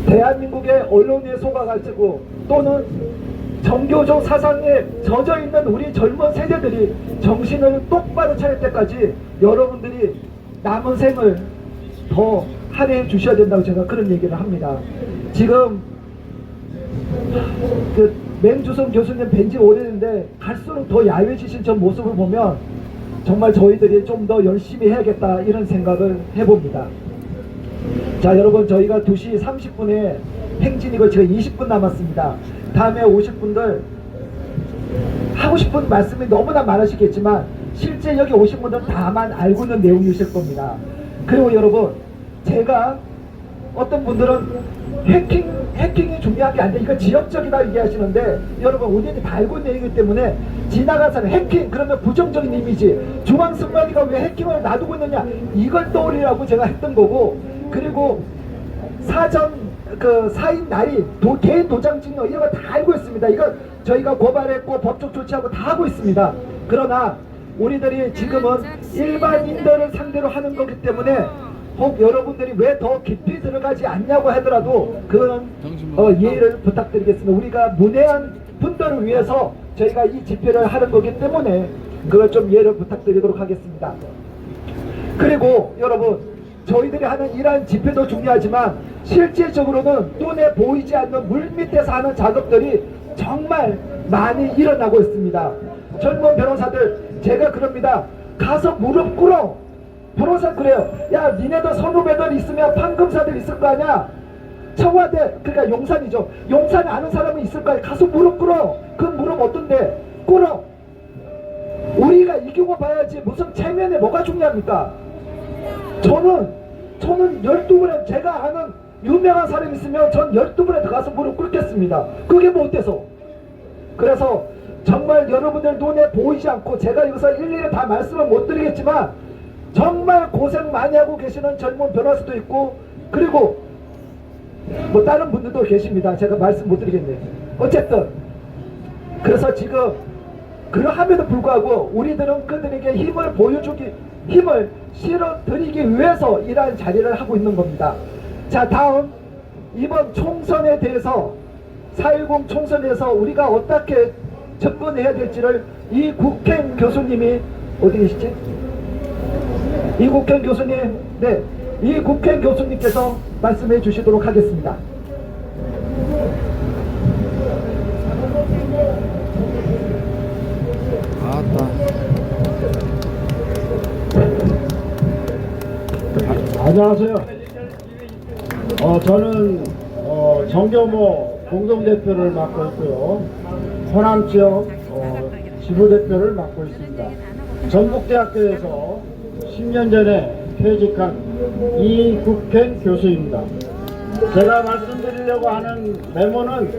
Speaker 1: 대한민국의 언론에 속아가지고 또는 정교조 사상에 젖어있는 우리 젊은 세대들이 정신을 똑바로 차릴 때까지 여러분들이 남은 생을 더 할애해 주셔야 된다고 제가 그런 얘기를 합니다. 지금 그 맹주성 교수님 뵌지 오래됐는데 갈수록 더 야외지신 저 모습을 보면 정말 저희들이 좀 더 열심히 해야겠다 이런 생각을 해봅니다. 자, 여러분 저희가 2시 30분에 행진이고 지금 20분 남았습니다. 다음에 오실 분들 하고 싶은 말씀이 너무나 많으시겠지만 실제 여기 오신 분들은 다만 알고 있는 내용이실 겁니다. 그리고 여러분 제가 어떤 분들은 해킹이 중요한 게 아닌데 이거 지역적이다 얘기하시는데 여러분 우리는 다 알고 있는 얘기이기 때문에 지나가서는 해킹 그러면 부정적인 이미지 중앙선관위가 왜 해킹을 놔두고 있느냐 이걸 떠올리라고 제가 했던 거고 그리고 사전 그 사인 날이 개인 도장 찍는 이런 거 다 알고 있습니다. 이거 저희가 고발했고 법적 조치하고 다 하고 있습니다. 그러나 우리들이 지금은 일반인들을 상대로 하는 거기 때문에 혹 여러분들이 왜 더 깊이 들어가지 않냐고 하더라도 그거는 이해를 부탁드리겠습니다. 우리가 문외한 분들을 위해서 저희가 이 집회를 하는 거기 때문에 그걸 좀 이해를 부탁드리도록 하겠습니다. 그리고 여러분 저희들이 하는 이러한 집회도 중요하지만 실제적으로는 눈에 보이지 않는 물밑에서 하는 작업들이 정말 많이 일어나고 있습니다. 젊은 변호사들 제가 그럽니다. 가서 무릎 꿇어. 변호사 그래요. 야 니네들 선후배들 있으면 판검사들 있을 거 아니야. 청와대 그러니까 용산이죠. 용산에 아는 사람은 있을 거야. 가서 무릎 꿇어. 그 무릎 어떤데 꿇어. 우리가 이기고 봐야지 무슨 체면에 뭐가 중요합니까? 저는 12분에 제가 아는 유명한 사람이 있으면 전 12분에 가서 무릎 꿇겠습니다. 그게 뭐 어때서? 그래서 정말 여러분들 눈에 보이지 않고 제가 여기서 일일이 다 말씀을 못 드리겠지만 정말 고생 많이 하고 계시는 젊은 변호사도 있고 그리고 뭐 다른 분들도 계십니다. 제가 말씀 못 드리겠네요. 어쨌든 그래서 지금 그러함에도 불구하고 우리들은 그들에게 힘을 실어드리기 위해서 이러한 자리를 하고 있는 겁니다. 자, 다음 이번 총선에 대해서 4.10 총선에서 우리가 어떻게 접근해야 될지를 이국행 교수님이 어디 계시지? 이국행 교수님, 네, 이국행 교수님께서 말씀해 주시도록 하겠습니다.
Speaker 3: 아따.
Speaker 6: 안녕하세요. 저는 정교모 공동대표를 맡고 있고요. 호남 지역 지부대표를 맡고 있습니다. 전북대학교에서 10년 전에 퇴직한 이국행 교수입니다. 제가 말씀드리려고 하는 메모는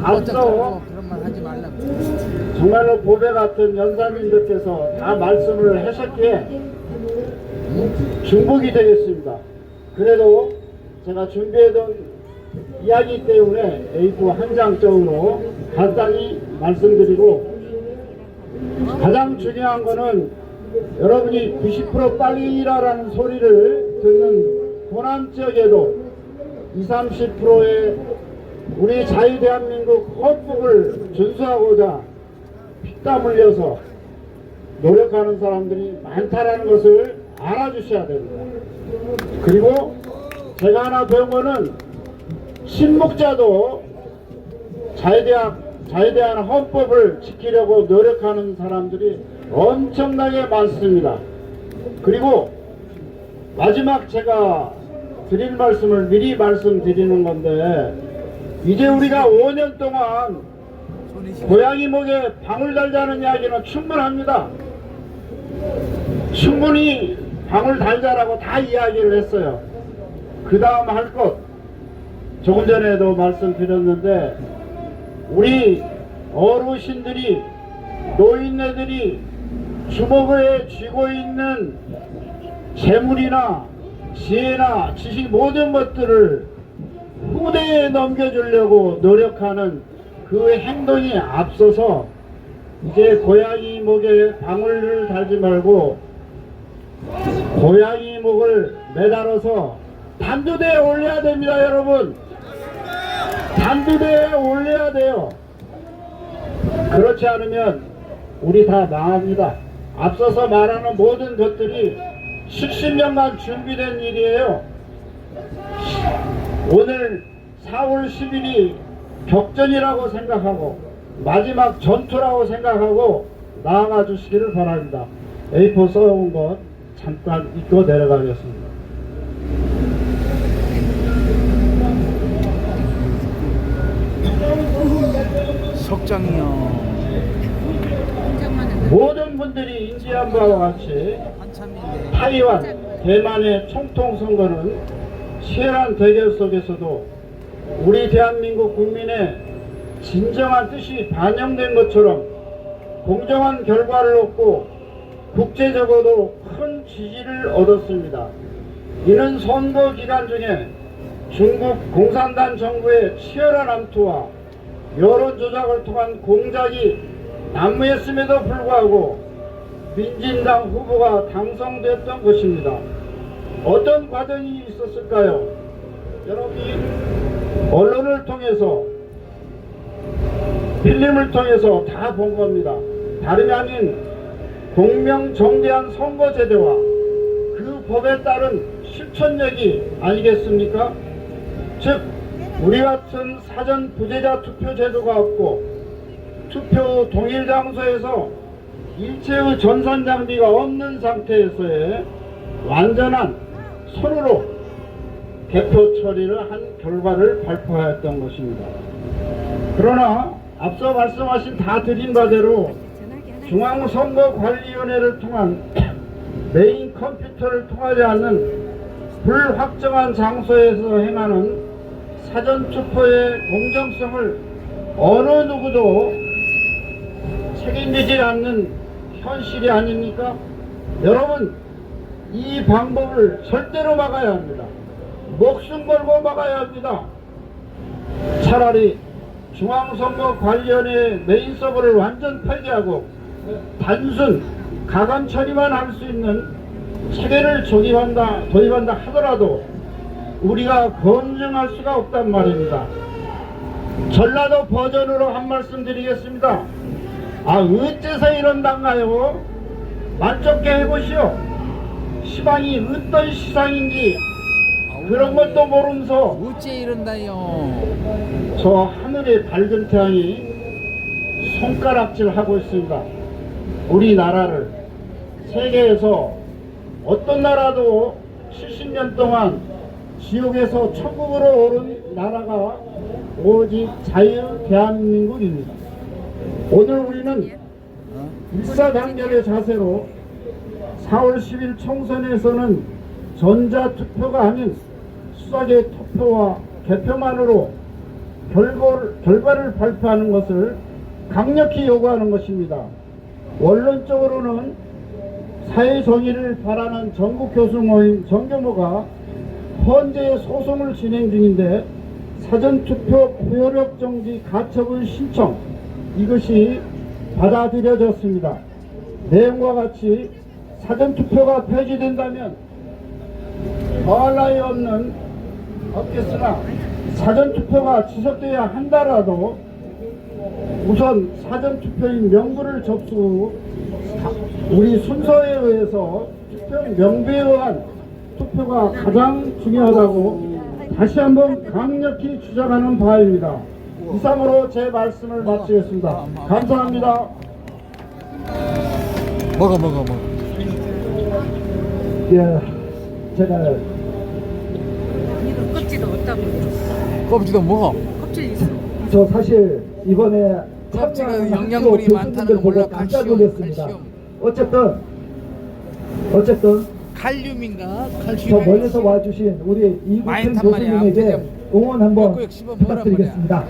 Speaker 6: 앞서
Speaker 3: 그런 말 하지 말라고.
Speaker 6: 정말로 보배 같은 연사민들께서 다 말씀을 하셨기에 중복이 되겠습니다. 그래도 제가 준비해둔 이야기 때문에 A4 한 장적으로 간단히 말씀드리고, 가장 중요한 거는 여러분이 90% 빨리 일하라는 소리를 듣는 호남 지역에도 20-30%의 우리 자유대한민국 헌법을 준수하고자 피땀 흘려서 노력하는 사람들이 많다라는 것을 알아주셔야 됩니다. 그리고 제가 하나 배운 거는 신목자도 자유대한 헌법을 지키려고 노력하는 사람들이 엄청나게 많습니다. 그리고 마지막 제가 드릴 말씀을 미리 말씀드리는 건데, 이제 우리가 5년 동안 고양이 목에 방울 달자는 이야기는 충분합니다. 충분히 방울 달자라고 다 이야기를 했어요. 그 다음 할 것, 조금 전에도 말씀드렸는데, 우리 어르신들이, 노인네들이 주먹에 쥐고 있는 재물이나 지혜나 지식 모든 것들을 후대에 넘겨주려고 노력하는 그 행동이 앞서서 이제 고양이 목에 방울을 달지 말고 고양이 목을 매달아서 단두대에 올려야 됩니다. 여러분, 단두대에 올려야 돼요. 그렇지 않으면 우리 다 망합니다. 앞서서 말하는 모든 것들이 70년간 준비된 일이에요. 오늘 4월 10일이 격전이라고 생각하고 마지막 전투라고 생각하고 나아가 주시기를 바랍니다. A4 써온 것 잠깐 읽고 내려가겠습니다.
Speaker 3: 석장이요.
Speaker 6: 모든 분들이 인지한 바와 같이
Speaker 3: 한참인데.
Speaker 6: 타이완, 대만의 총통 선거는 치열한 대결 속에서도 우리 대한민국 국민의 진정한 뜻이 반영된 것처럼 공정한 결과를 얻고 국제적으로도 큰 지지를 얻었습니다. 이는 선거 기간 중에 중국 공산당 정부의 치열한 암투와 여론 조작을 통한 공작이 난무했음에도 불구하고 민진당 후보가 당선됐던 것입니다. 어떤 과정이 있었을까요? 여러분이 언론을 통해서, 필름을 통해서 다 본 겁니다. 다름이 아닌 공명정대한 선거제도와 그 법에 따른 실천력이 아니겠습니까? 즉 우리 같은 사전 부재자 투표 제도가 없고 투표 동일 장소에서 일체의 전산 장비가 없는 상태에서의 완전한 손으로 개표 처리를 한 결과를 발표하였던 것입니다. 그러나 앞서 말씀하신 다 드린 바대로 중앙선거관리위원회를 통한 메인 컴퓨터를 통하지 않는 불확정한 장소에서 행하는 사전투표의 공정성을 어느 누구도 책임지지 않는 현실이 아닙니까? 여러분, 이 방법을 절대로 막아야 합니다. 목숨 걸고 막아야 합니다. 차라리 중앙선거관리위원회 메인 서버를 완전 폐지하고 단순 가감 처리만 할 수 있는 체계를 도입한다 하더라도 우리가 검증할 수가 없단 말입니다. 전라도 버전으로 한 말씀 드리겠습니다. 어째서 이런단가요? 만족해 해보시오. 시방이 어떤 시상인지 그런 것도 모르면서
Speaker 3: 어째 이런다요.
Speaker 6: 저 하늘의 밝은 태양이 손가락질하고 있습니다. 우리나라를 세계에서 어떤 나라도 70년 동안 지옥에서 천국으로 오른 나라가 오직 자유 대한민국입니다. 오늘 우리는 일사당연의 자세로 4월 10일 총선에서는 전자투표가 아닌 수작의 투표와 개표만으로 결과를 발표하는 것을 강력히 요구하는 것입니다. 원론적으로는 사회정의를 바라는 전국교수모임 정교모가 현재 소송을 진행 중인데 사전투표 효력 정지 가처분 신청 이것이 받아들여졌습니다. 내용과 같이 사전투표가 폐지된다면 더할 나위 없겠으나 사전투표가 지속돼야 한다라도 우선 사전투표인 명부를 접수 우리 순서에 의해서 투표 명부에 의한 투표가 가장 중요하다고 다시 한번 강력히 주장하는 바입니다. 이상으로 제 말씀을 마치겠습니다. 감사합니다.
Speaker 3: 먹어.
Speaker 1: 예, 제가
Speaker 5: 이거 껍질도 없다고.
Speaker 3: 껍질도 먹어.
Speaker 5: 껍질 있어.
Speaker 1: 저 사실 이번에
Speaker 3: 껍질은
Speaker 1: 참여한
Speaker 3: 영양분이
Speaker 1: 학교
Speaker 3: 많다는
Speaker 1: 교수님들
Speaker 3: 거
Speaker 1: 보고
Speaker 3: 몰라.
Speaker 1: 깜짝
Speaker 3: 칼슘,
Speaker 1: 놀랐습니다.
Speaker 3: 칼슘.
Speaker 1: 어쨌든
Speaker 3: 칼륨인가?
Speaker 1: 저
Speaker 3: 칼슘.
Speaker 1: 멀리서 와주신 우리
Speaker 3: 많이
Speaker 1: 이국현
Speaker 3: 탄 말이야.
Speaker 1: 교수님에게
Speaker 3: 그냥
Speaker 1: 응원 한번
Speaker 3: 꾹꾹 씹어 먹으란
Speaker 1: 부탁드리겠습니다.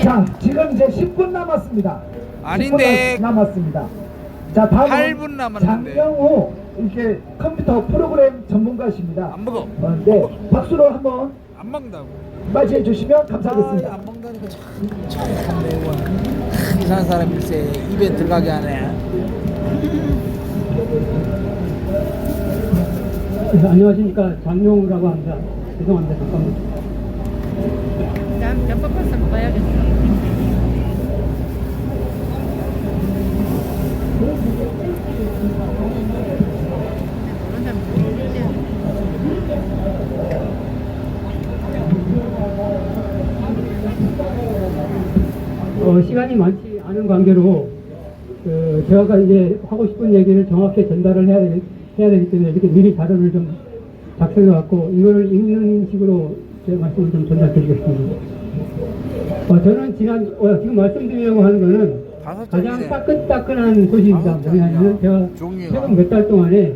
Speaker 1: 자, 지금 이제 10분 남았습니다.
Speaker 3: 아닌데.
Speaker 1: 10분 남았습니다. 자, 다음은
Speaker 3: 8분 남았는데.
Speaker 1: 장영호 이렇게 컴퓨터 프로그램 전문가십니다.
Speaker 3: 안 먹어.
Speaker 1: 네, 박수로 한번
Speaker 3: 안 먹는다고.
Speaker 1: 맞이해 주시면 감사하겠습니다.
Speaker 3: 안 먹는다니까 참 매워. 이상한 사람일세 입에 들어가게 하네.
Speaker 7: 네, 안녕하십니까. 장용우라고 합니다. 죄송합니다. 잠깐만.
Speaker 5: 난 뼈 먹어야겠어.
Speaker 7: 시간이 많지 않은 관계로 제가 이제 하고 싶은 얘기를 정확히 전달을 해야 되기 때문에 이렇게 미리 자료를 좀 작성해 갖고 이걸 읽는 식으로 제 말씀을 좀 전달드리겠습니다. 저는 지금 말씀드리려고 하는 거는 가장 따끈따끈한 소식입니다. 뭐냐면 제가 최근 몇 달 동안에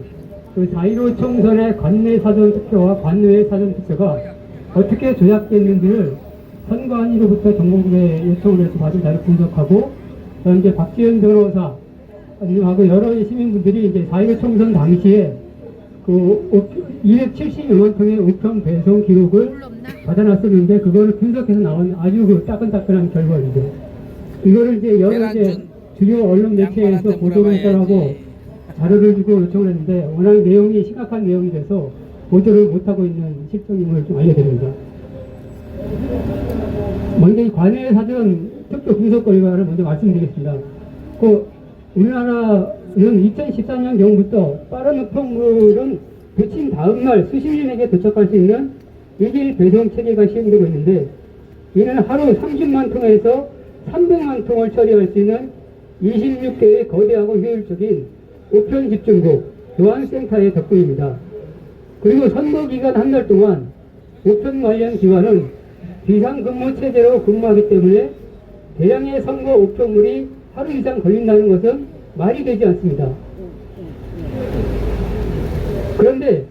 Speaker 7: 그 4.15 총선의 관내 사전투표와 관외 사전투표가 어떻게 조작됐는지를 선관위로부터 정보국에 요청을 해서 받은 자료 분석하고 이제 박지현 변호사하고 여러 시민분들이 이제 4.15 총선 당시에 그 270여만 통의 우편 배송 기록을 받아놨었는데 그거를 분석해서 나온 아주 그 따끈따끈한 결과입니다. 이거를 이제 여러 이제 주요 언론 매체에서 보도를 했다라고 자료를 주고 요청을 했는데 워낙 내용이 심각한 내용이 돼서 보도를 못하고 있는 실정임을 좀 알려드립니다. 먼저 이 관외 사전 투표 분석 결과를 먼저 말씀드리겠습니다. 우리나라는 2013년 경부터 빠른 우편물은 배침 다음날 수십인에게 도착할 수 있는 일일 배송 체계가 시행되고 있는데 이는 하루 30만 통에서 300만 통을 처리할 수 있는 26개의 거대하고 효율적인 우편 집중국 교환센터의 덕분입니다. 그리고 선거 기간 한 달 동안 우편 관련 기관은 비상근무 체제로 근무하기 때문에 대량의 선거 우편물이 하루 이상 걸린다는 것은 말이 되지 않습니다. 그런데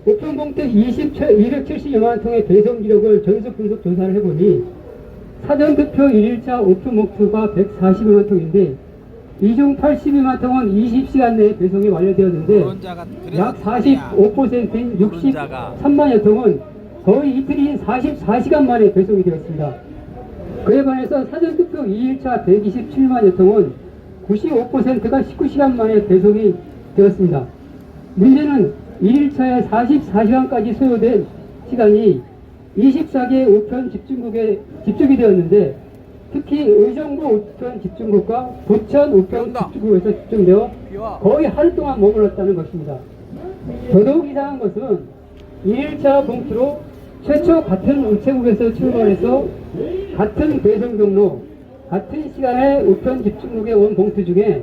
Speaker 7: 우편봉투 270여만 통의 배송 기록을 전수 분석 조사를 해보니 사전투표 1일차 우편 목표가 140여만 통인데 이중 82만 통은 20시간 내에 배송이 완료되었는데 약 45%인 63만여 통은 거의 이틀인 44시간 만에 배송이 되었습니다. 그에 반해서 사전투표 2일차 127만여 통은 95%가 19시간 만에 배송이 되었습니다. 문제는 1일차에 44시간까지 소요된 시간이 24개 우편 집중국에 집중이 되었는데, 특히 의정부 우편 집중국과 부천 우편 집중국에서 집중되어 거의 하루 동안 머물렀다는 것입니다. 더더욱 이상한 것은 1일차 봉투로 최초 같은 우체국에서 출발해서 같은 배송 경로, 같은 시간에 우편 집중국에 온 봉투 중에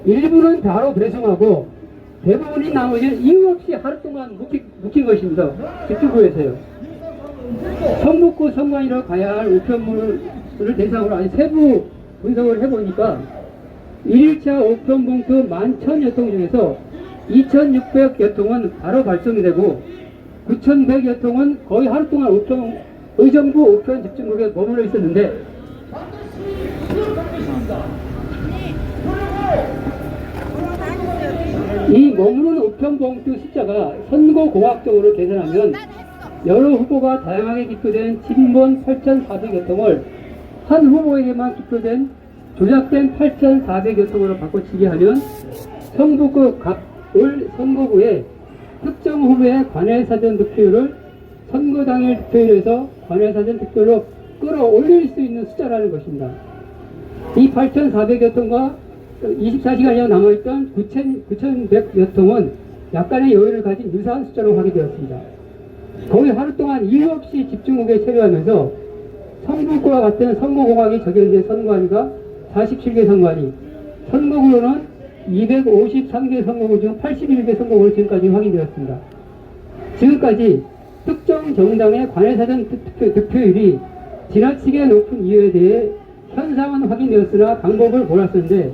Speaker 7: 일부는 바로 배송하고 대부분이 나머지는 이유 없이 하루 동안 묵힌 것입니다. 집중국에서요. 성북구 선관위로 가야 할 우편물을 대상으로 아주 세부 분석을 해보니까 1일차 우편 봉투 11,000여 통 중에서 2,600여 통은 바로 발송이 되고 9,100여 통은 거의 하루 동안 의정부 우편 집중국에 머물러 있었는데, 이 머무르는 우편 봉투 숫자가 선거공학적으로 계산하면 여러 후보가 다양하게 기표된 진본 8,400여 통을 한 후보에게만 기표된 조작된 8,400여 통으로 바꿔치기 하면 성북구 을 선거구에 특정 후보의 관외사전 득표율을 선거 당일 득표율에서 관외사전 득표로 끌어올릴 수 있는 숫자라는 것입니다. 이 8,400여 통과 24시간이나 남아있던 9,100여 통은 약간의 여유를 가진 유사한 숫자로 확인되었습니다. 거의 하루 동안 이유 없이 집중국에 체류하면서 성북구와 같은 선거공학이 적용된 선관위가 47개 선관위, 선거구로는 253개 선거구 중 81개 선거구로 지금까지 확인되었습니다. 지금까지 특정 정당의 관외사전 득표율이 지나치게 높은 이유에 대해 현상은 확인되었으나 방법을 몰랐었는데,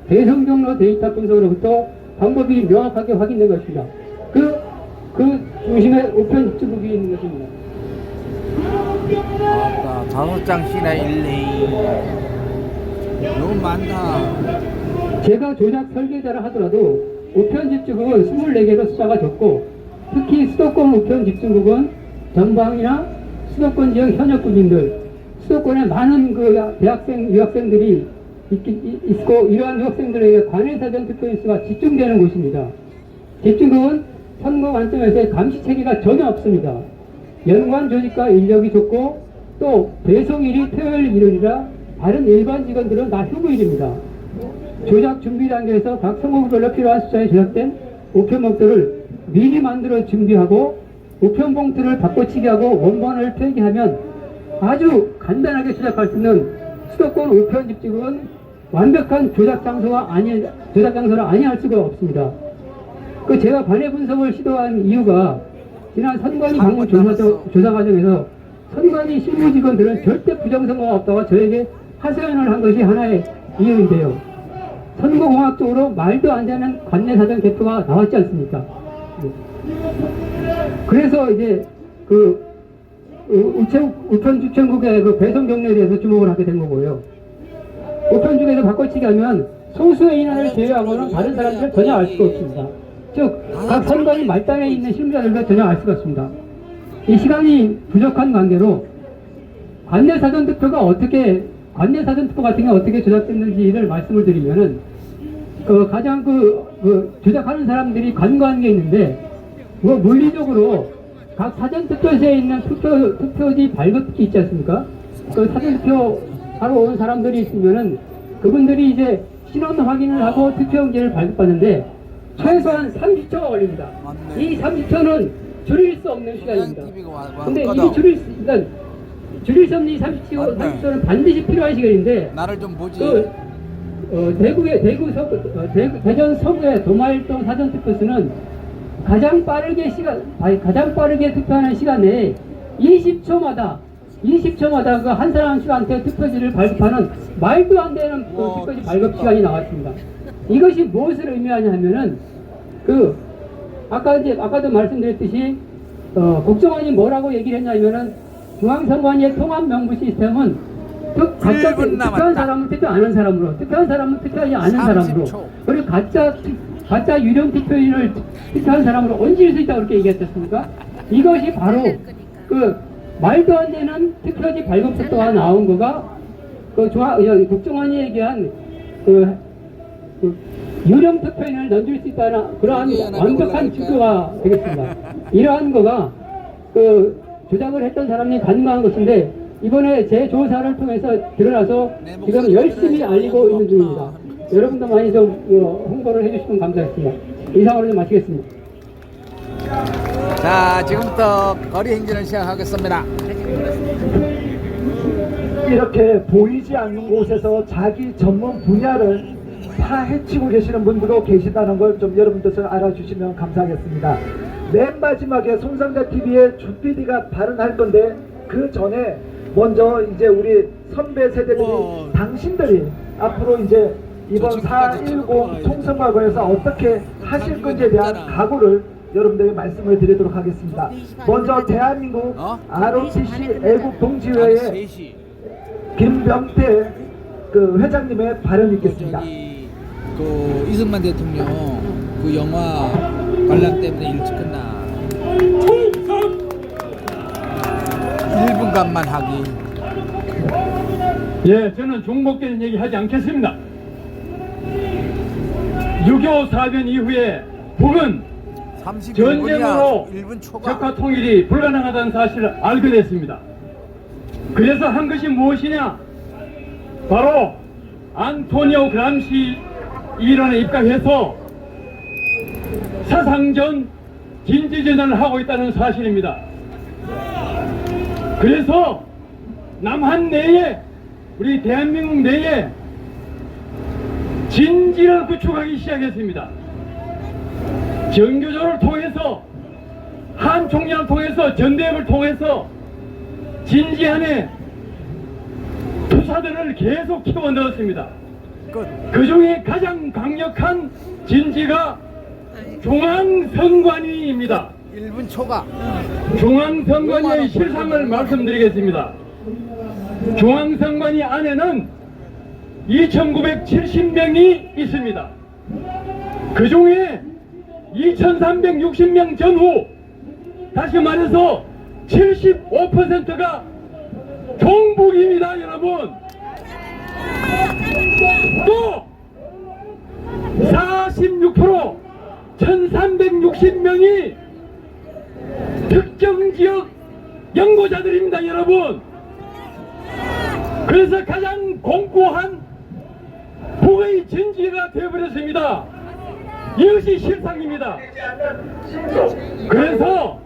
Speaker 7: 배송 경로 데이터 분석으로부터 방법이 명확하게 확인된 것입니다. 그 중심에 우편 집중국이 있는 것입니다.
Speaker 3: 아따, 5장씩이나 일레이. 너무 많다.
Speaker 7: 제가 조작 설계자를 하더라도 우편 집중국은 24개로 숫자가 적고, 특히 수도권 우편 집중국은 전방이나 수도권 지역 현역 군인들, 수도권에 많은 대학생, 유학생들이 있고, 이러한 유학생들에게 관외사전 득표일수가 집중되는 곳입니다. 집중국은 선거 관점에서의 감시 체계가 전혀 없습니다. 연관 조직과 인력이 좋고, 또 배송일이 토요일 일요일이라 다른 일반 직원들은 다 휴무일입니다. 조작 준비 단계에서 각 선거구별로 필요한 숫자에 제작된 우편 봉투를 미리 만들어 준비하고 우편 봉투를 바꿔치기하고 원본을 폐기하면 아주 간단하게 조작할 수 있는 수도권 우편 집중국은 완벽한 조작 장소가 아니할 수가 없습니다. 제가 관외 분석을 시도한 이유가, 지난 선관위 방문 조사 과정에서 선관위 실무 직원들은 절대 부정선거가 없다고 저에게 하소연을 한 것이 하나의 이유인데요. 선거공학적으로 말도 안 되는 관내사전 개표가 나왔지 않습니까? 그래서 이제 우편주천국의 배송 경로에 대해서 주목을 하게 된 거고요. 우편국에서 바꿔치기 하면 소수의 인원을 제외하고는 다른 사람들은 전혀 알 수가 없습니다. 즉, 각 선관위 말단에 있는 실무자들도 전혀 알 수가 없습니다. 이 시간이 부족한 관계로 관내사전 투표 같은 게 어떻게 조작됐는지를 말씀을 드리면은, 가장 조작하는 사람들이 간과한 게 있는데, 물리적으로 각 사전투표소에 있는 투표지 발급기 있지 않습니까? 사전투표 하러 온 사람들이 있으면은 그분들이 이제 신원 확인을 하고 투표용지를 발급하는데 최소한 30초가 걸립니다. 이 30초는 줄일 수 없는 시간입니다. 근데 이 줄일 수 없는 이 30초는 반드시 필요한 시간인데,
Speaker 3: 나를 좀 보지.
Speaker 7: 대전 서구의 도마일동 사전투표소는 가장 빠르게 투표하는 시간 내에 20초마다 그 한 사람씩한테 투표지를 발급하는 말도 안 되는 투표지 발급 시간이 나왔습니다. 이것이 무엇을 의미하냐 하면은, 아까도 말씀드렸듯이, 국정원이 뭐라고 얘기를 했냐면은, 중앙선관위의 통합 명부 시스템은 각자 투표한 사람은 투표 안 한 사람으로, 투표한 사람은 투표하지 않은 사람으로, 그리고 가짜 유령 투표인을 투표한 사람으로 얹을 수 있다고 그렇게 얘기했지 않습니까? 이것이 바로 그 말도 안 되는 투표지 발급부터가 나온 거가 국정원이 얘기한 그 유령 투표인을 넘길 수 있다는 그러한 완벽한 증거가 되겠습니다. 이러한 거가 그 조작을 했던 사람이 간과한 것인데 이번에 제 조사를 통해서 드러나서 지금 열심히 알리고 있는 중입니다. 여러분도 많이 좀 홍보를 해주시면 감사하겠습니다. 이상으로 좀 마치겠습니다.
Speaker 3: 자, 지금부터 거리 행진을 시작하겠습니다.
Speaker 1: 이렇게 보이지 않는 곳에서 자기 전문 분야를 파헤치고 계시는 분들도 계시다는 걸 좀 여러분들 알아주시면 감사하겠습니다. 맨 마지막에 손상가TV의 주 PD가 발언할 건데 그 전에 먼저 이제 우리 선배 세대들이 당신들이 앞으로 이제 이번 4.10 총선과거에서 어떻게 하실 건지에 대한 각오를 여러분들에게 말씀을 드리도록 하겠습니다. 먼저 대한민국 ROTC 애국동지회의 김병태 그 회장님의 발언이 있겠습니다.
Speaker 3: 저기 그 이승만 대통령 그 영화 관람 때문에 일찍 끝나. 1분간만 하기.
Speaker 4: 예, 저는 종목된 얘기 하지 않겠습니다. 6.25 사변 이후에 북은
Speaker 3: 31분이야.
Speaker 4: 전쟁으로
Speaker 3: 1분 초과.
Speaker 4: 적화 통일이 불가능하다는 사실을 알게 됐습니다. 그래서 한 것이 무엇이냐? 바로 안토니오 그람시 이란에 입각해서 사상전 진지전환을 하고 있다는 사실입니다. 그래서 남한 내에 우리 대한민국 내에 진지를 구축하기 시작했습니다. 정교조를 통해서 한 총련을 통해서 전대협을 통해서 진지 안에 투사들을 계속 키워 넣었습니다. 그 중에 가장 강력한 진지가 중앙선관위입니다.
Speaker 3: 1분 초과.
Speaker 4: 중앙선관위의 실상을 말씀드리겠습니다. 중앙선관위 안에는 2,970명이 있습니다. 그 중에 2,360명 전후, 다시 말해서 75%가 종북입니다, 여러분. 또 46%, 1,360명이 특정 지역 연구자들입니다, 여러분. 그래서 가장 공고한 북의 진지가 되어버렸습니다. 이것이 실상입니다. 그래서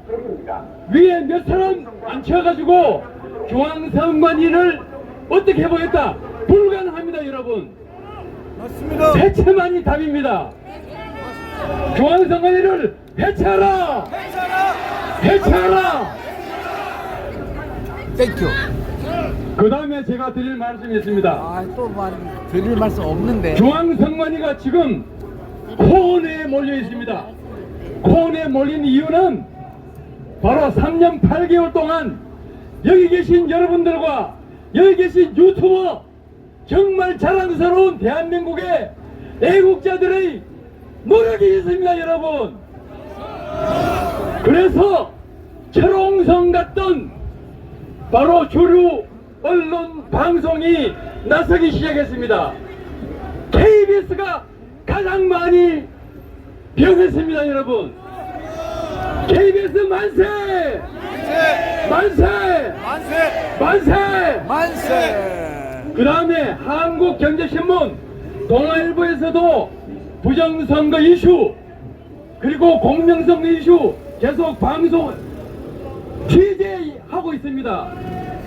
Speaker 4: 위에 몇 사람 앉혀가지고 중앙선관위를 어떻게 해보겠다? 불가능합니다, 여러분. 맞습니다. 해체만이 답입니다. 중앙선관위를 해체하라! 해체하라!
Speaker 3: 땡큐.
Speaker 4: 그 다음에 제가 드릴 말씀이 있습니다.
Speaker 3: 아, 또 드릴 말씀 없는데.
Speaker 4: 중앙선관위가 지금 코너에 몰려 있습니다. 코너에 몰린 이유는 바로 3년 8개월 동안 여기 계신 여러분들과 여기 계신 유튜버, 정말 자랑스러운 대한민국의 애국자들의 노력이 있습니다, 여러분. 그래서 철옹성 같던 바로 주류 언론 방송이 나서기 시작했습니다. KBS가 가장 많이 병했습니다, 여러분. KBS 만세! 만세! 만세! 만세!
Speaker 3: 만세!
Speaker 4: 그 다음에 한국경제신문, 동아일보에서도 부정선거 이슈, 그리고 공명선거 이슈 계속 방송 취재하고 있습니다.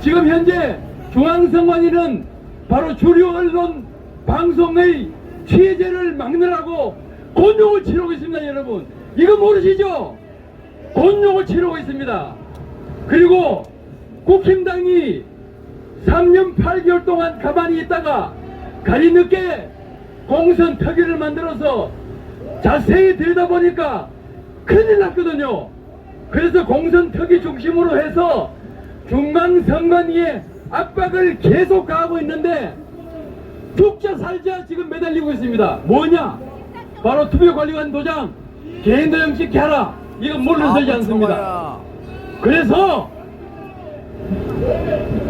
Speaker 4: 지금 현재 중앙선관위는 바로 주류 언론 방송의 취재를 막느라고 곤욕을 치르고 있습니다, 여러분. 이거 모르시죠? 곤욕을 치르고 있습니다. 그리고 국힘당이 3년 8개월 동안 가만히 있다가 가리 늦게 공선 특위를 만들어서 자세히 들여다보니까 큰일 났거든요. 그래서 공선 특위 중심으로 해서 중앙선관위의 압박을 계속 가하고 있는데 죽자 살자 지금 매달리고 있습니다. 뭐냐? 바로 투표관리관 도장 개인 도장 찍게 하라. 이건 물러서지 않습니다. 그래서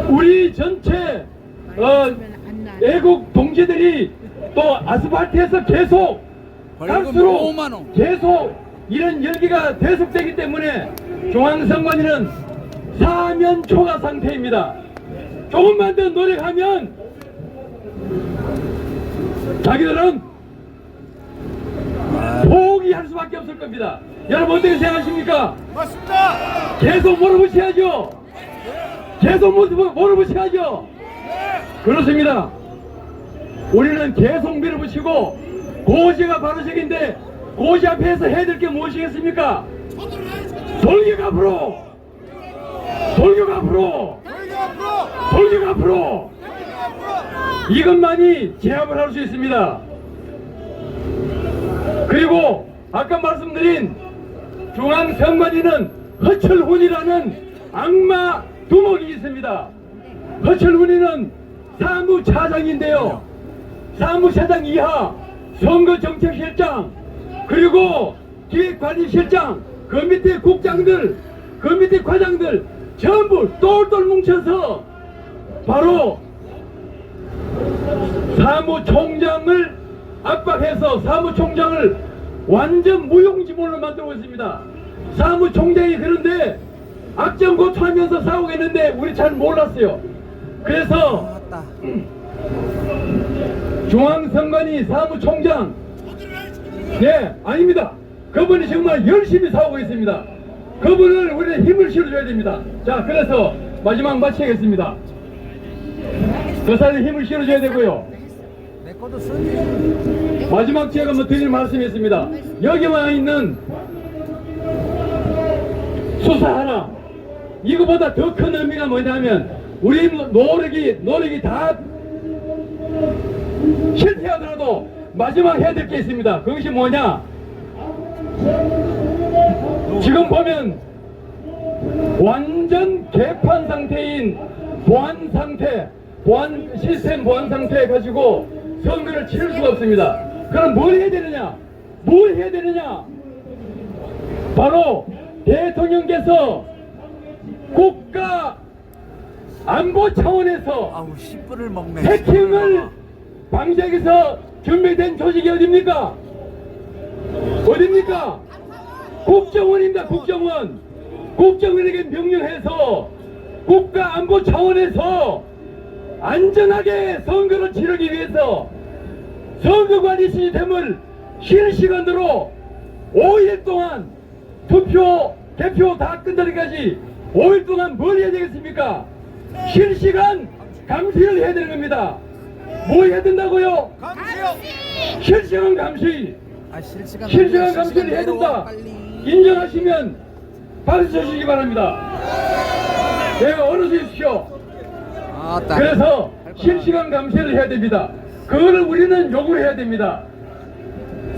Speaker 4: 우리 전체 애국 동지들이 또 아스팔트에서 계속 갈수록
Speaker 3: 5만 원.
Speaker 4: 계속 이런 열기가 계속되기 때문에 중앙선관위는 사면 초과 상태입니다. 조금만 더 노력하면 자기들은 포기할 수밖에 없을 겁니다. 여러분 어떻게 생각하십니까? 맞습니다. 계속 몰아붙여야죠. 계속 몰아붙여야죠. 그렇습니다. 우리는 계속 밀어붙이고 고시가 바로 저기인데 고시 앞에서 해야 될 게 무엇이겠습니까? 돌격 앞으로! 돌격 앞으로! 돌격 앞으로! 이것만이 제압을 할 수 있습니다. 그리고 아까 말씀드린 중앙선관위는 허철훈이라는 악마 두목이 있습니다. 허철훈이는 사무차장인데요. 사무차장 이하 선거정책실장 그리고 기획관리실장 그 밑에 국장들 그 밑에 과장들 전부 똘똘 뭉쳐서 바로 사무총장을 압박해서 사무총장을 완전 무용지물로 만들고 있습니다. 사무총장이 그런데 악정고투하면서 싸우고 있는데 우리 잘 몰랐어요. 그래서 중앙선관위 사무총장 네 아닙니다. 그분이 정말 열심히 싸우고 있습니다. 그분을 우리는 힘을 실어줘야 됩니다. 자 그래서 마지막 마치겠습니다. 그 사람이 힘을 실어줘야 되고요. 마지막 제가 뭐 드릴 말씀이 있습니다. 여기 와 있는 수사 하나 이거보다 더 큰 의미가 뭐냐면 우리 노력이 다 실패하더라도 마지막 해야 될 게 있습니다. 그것이 뭐냐? 지금 보면 완전 개판 상태인 보안 상태, 시스템 보안 상태 가지고 선거를 치를 수가 없습니다. 그럼 뭘 해야 되느냐? 뭘 해야 되느냐? 바로 대통령께서 국가 안보 차원에서
Speaker 3: 아우 10분을 먹네.
Speaker 4: 해킹을 방지하기 위해서 준비된 조직이 어딥니까? 어딥니까? 국정원입니다. 국정원. 국정원에게 명령해서 국가 안보 차원에서 안전하게 선거를 치르기 위해서 선거관리 시스템을 실시간으로 5일 동안 투표, 개표 다 끝나기까지 5일 동안 뭘 해야 되겠습니까? 실시간 감시를 해야 되는 겁니다. 뭐 해야 된다고요? 감시요! 실시간 감시! 실시간 감시를 해야 된다! 인정하시면 박수 쳐주시기 바랍니다. 내가 어느 주십시오. 그래서 실시간 감시를 해야 됩니다. 그거를 우리는 요구를 해야 됩니다.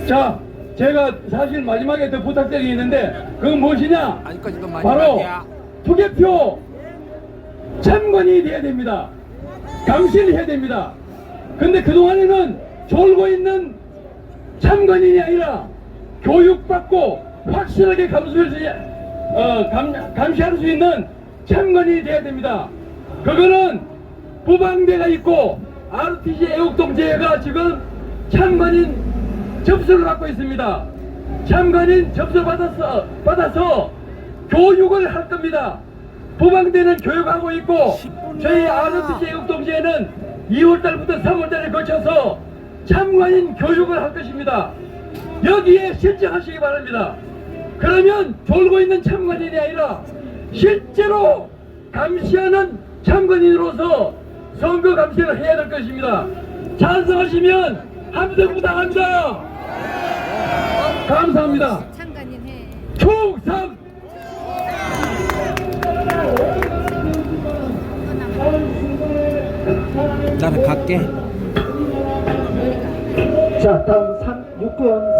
Speaker 4: 자, 제가 사실 마지막에 더 부탁드리는 게 있는데 그건 무엇이냐? 바로 투개표 참관이 돼야 됩니다. 감시를 해야 됩니다. 근데 그동안에는 졸고 있는 참관인이 아니라 교육받고 확실하게 감시할 수 있는 참관인이 돼야 됩니다. 그거는 부방대가 있고 RTC 애국동제가 지금 참관인 접수를 받고 있습니다. 참관인 접수를 받아서 교육을 할 겁니다. 부방대는 교육하고 있고 저희 RTC 애국동제는 2월달부터 3월달에 거쳐서 참관인 교육을 할 것입니다. 여기에 실정하시기 바랍니다. 그러면 졸고 있는 참관인이 아니라 실제로 감시하는 참관인으로서 선거 감시를 해야 될 것입니다. 찬성하시면 함성 부탁합니다. 감사합니다.
Speaker 5: 참관인 해.
Speaker 4: 총상!
Speaker 3: 나는 갈게.
Speaker 1: 자, 다음 6번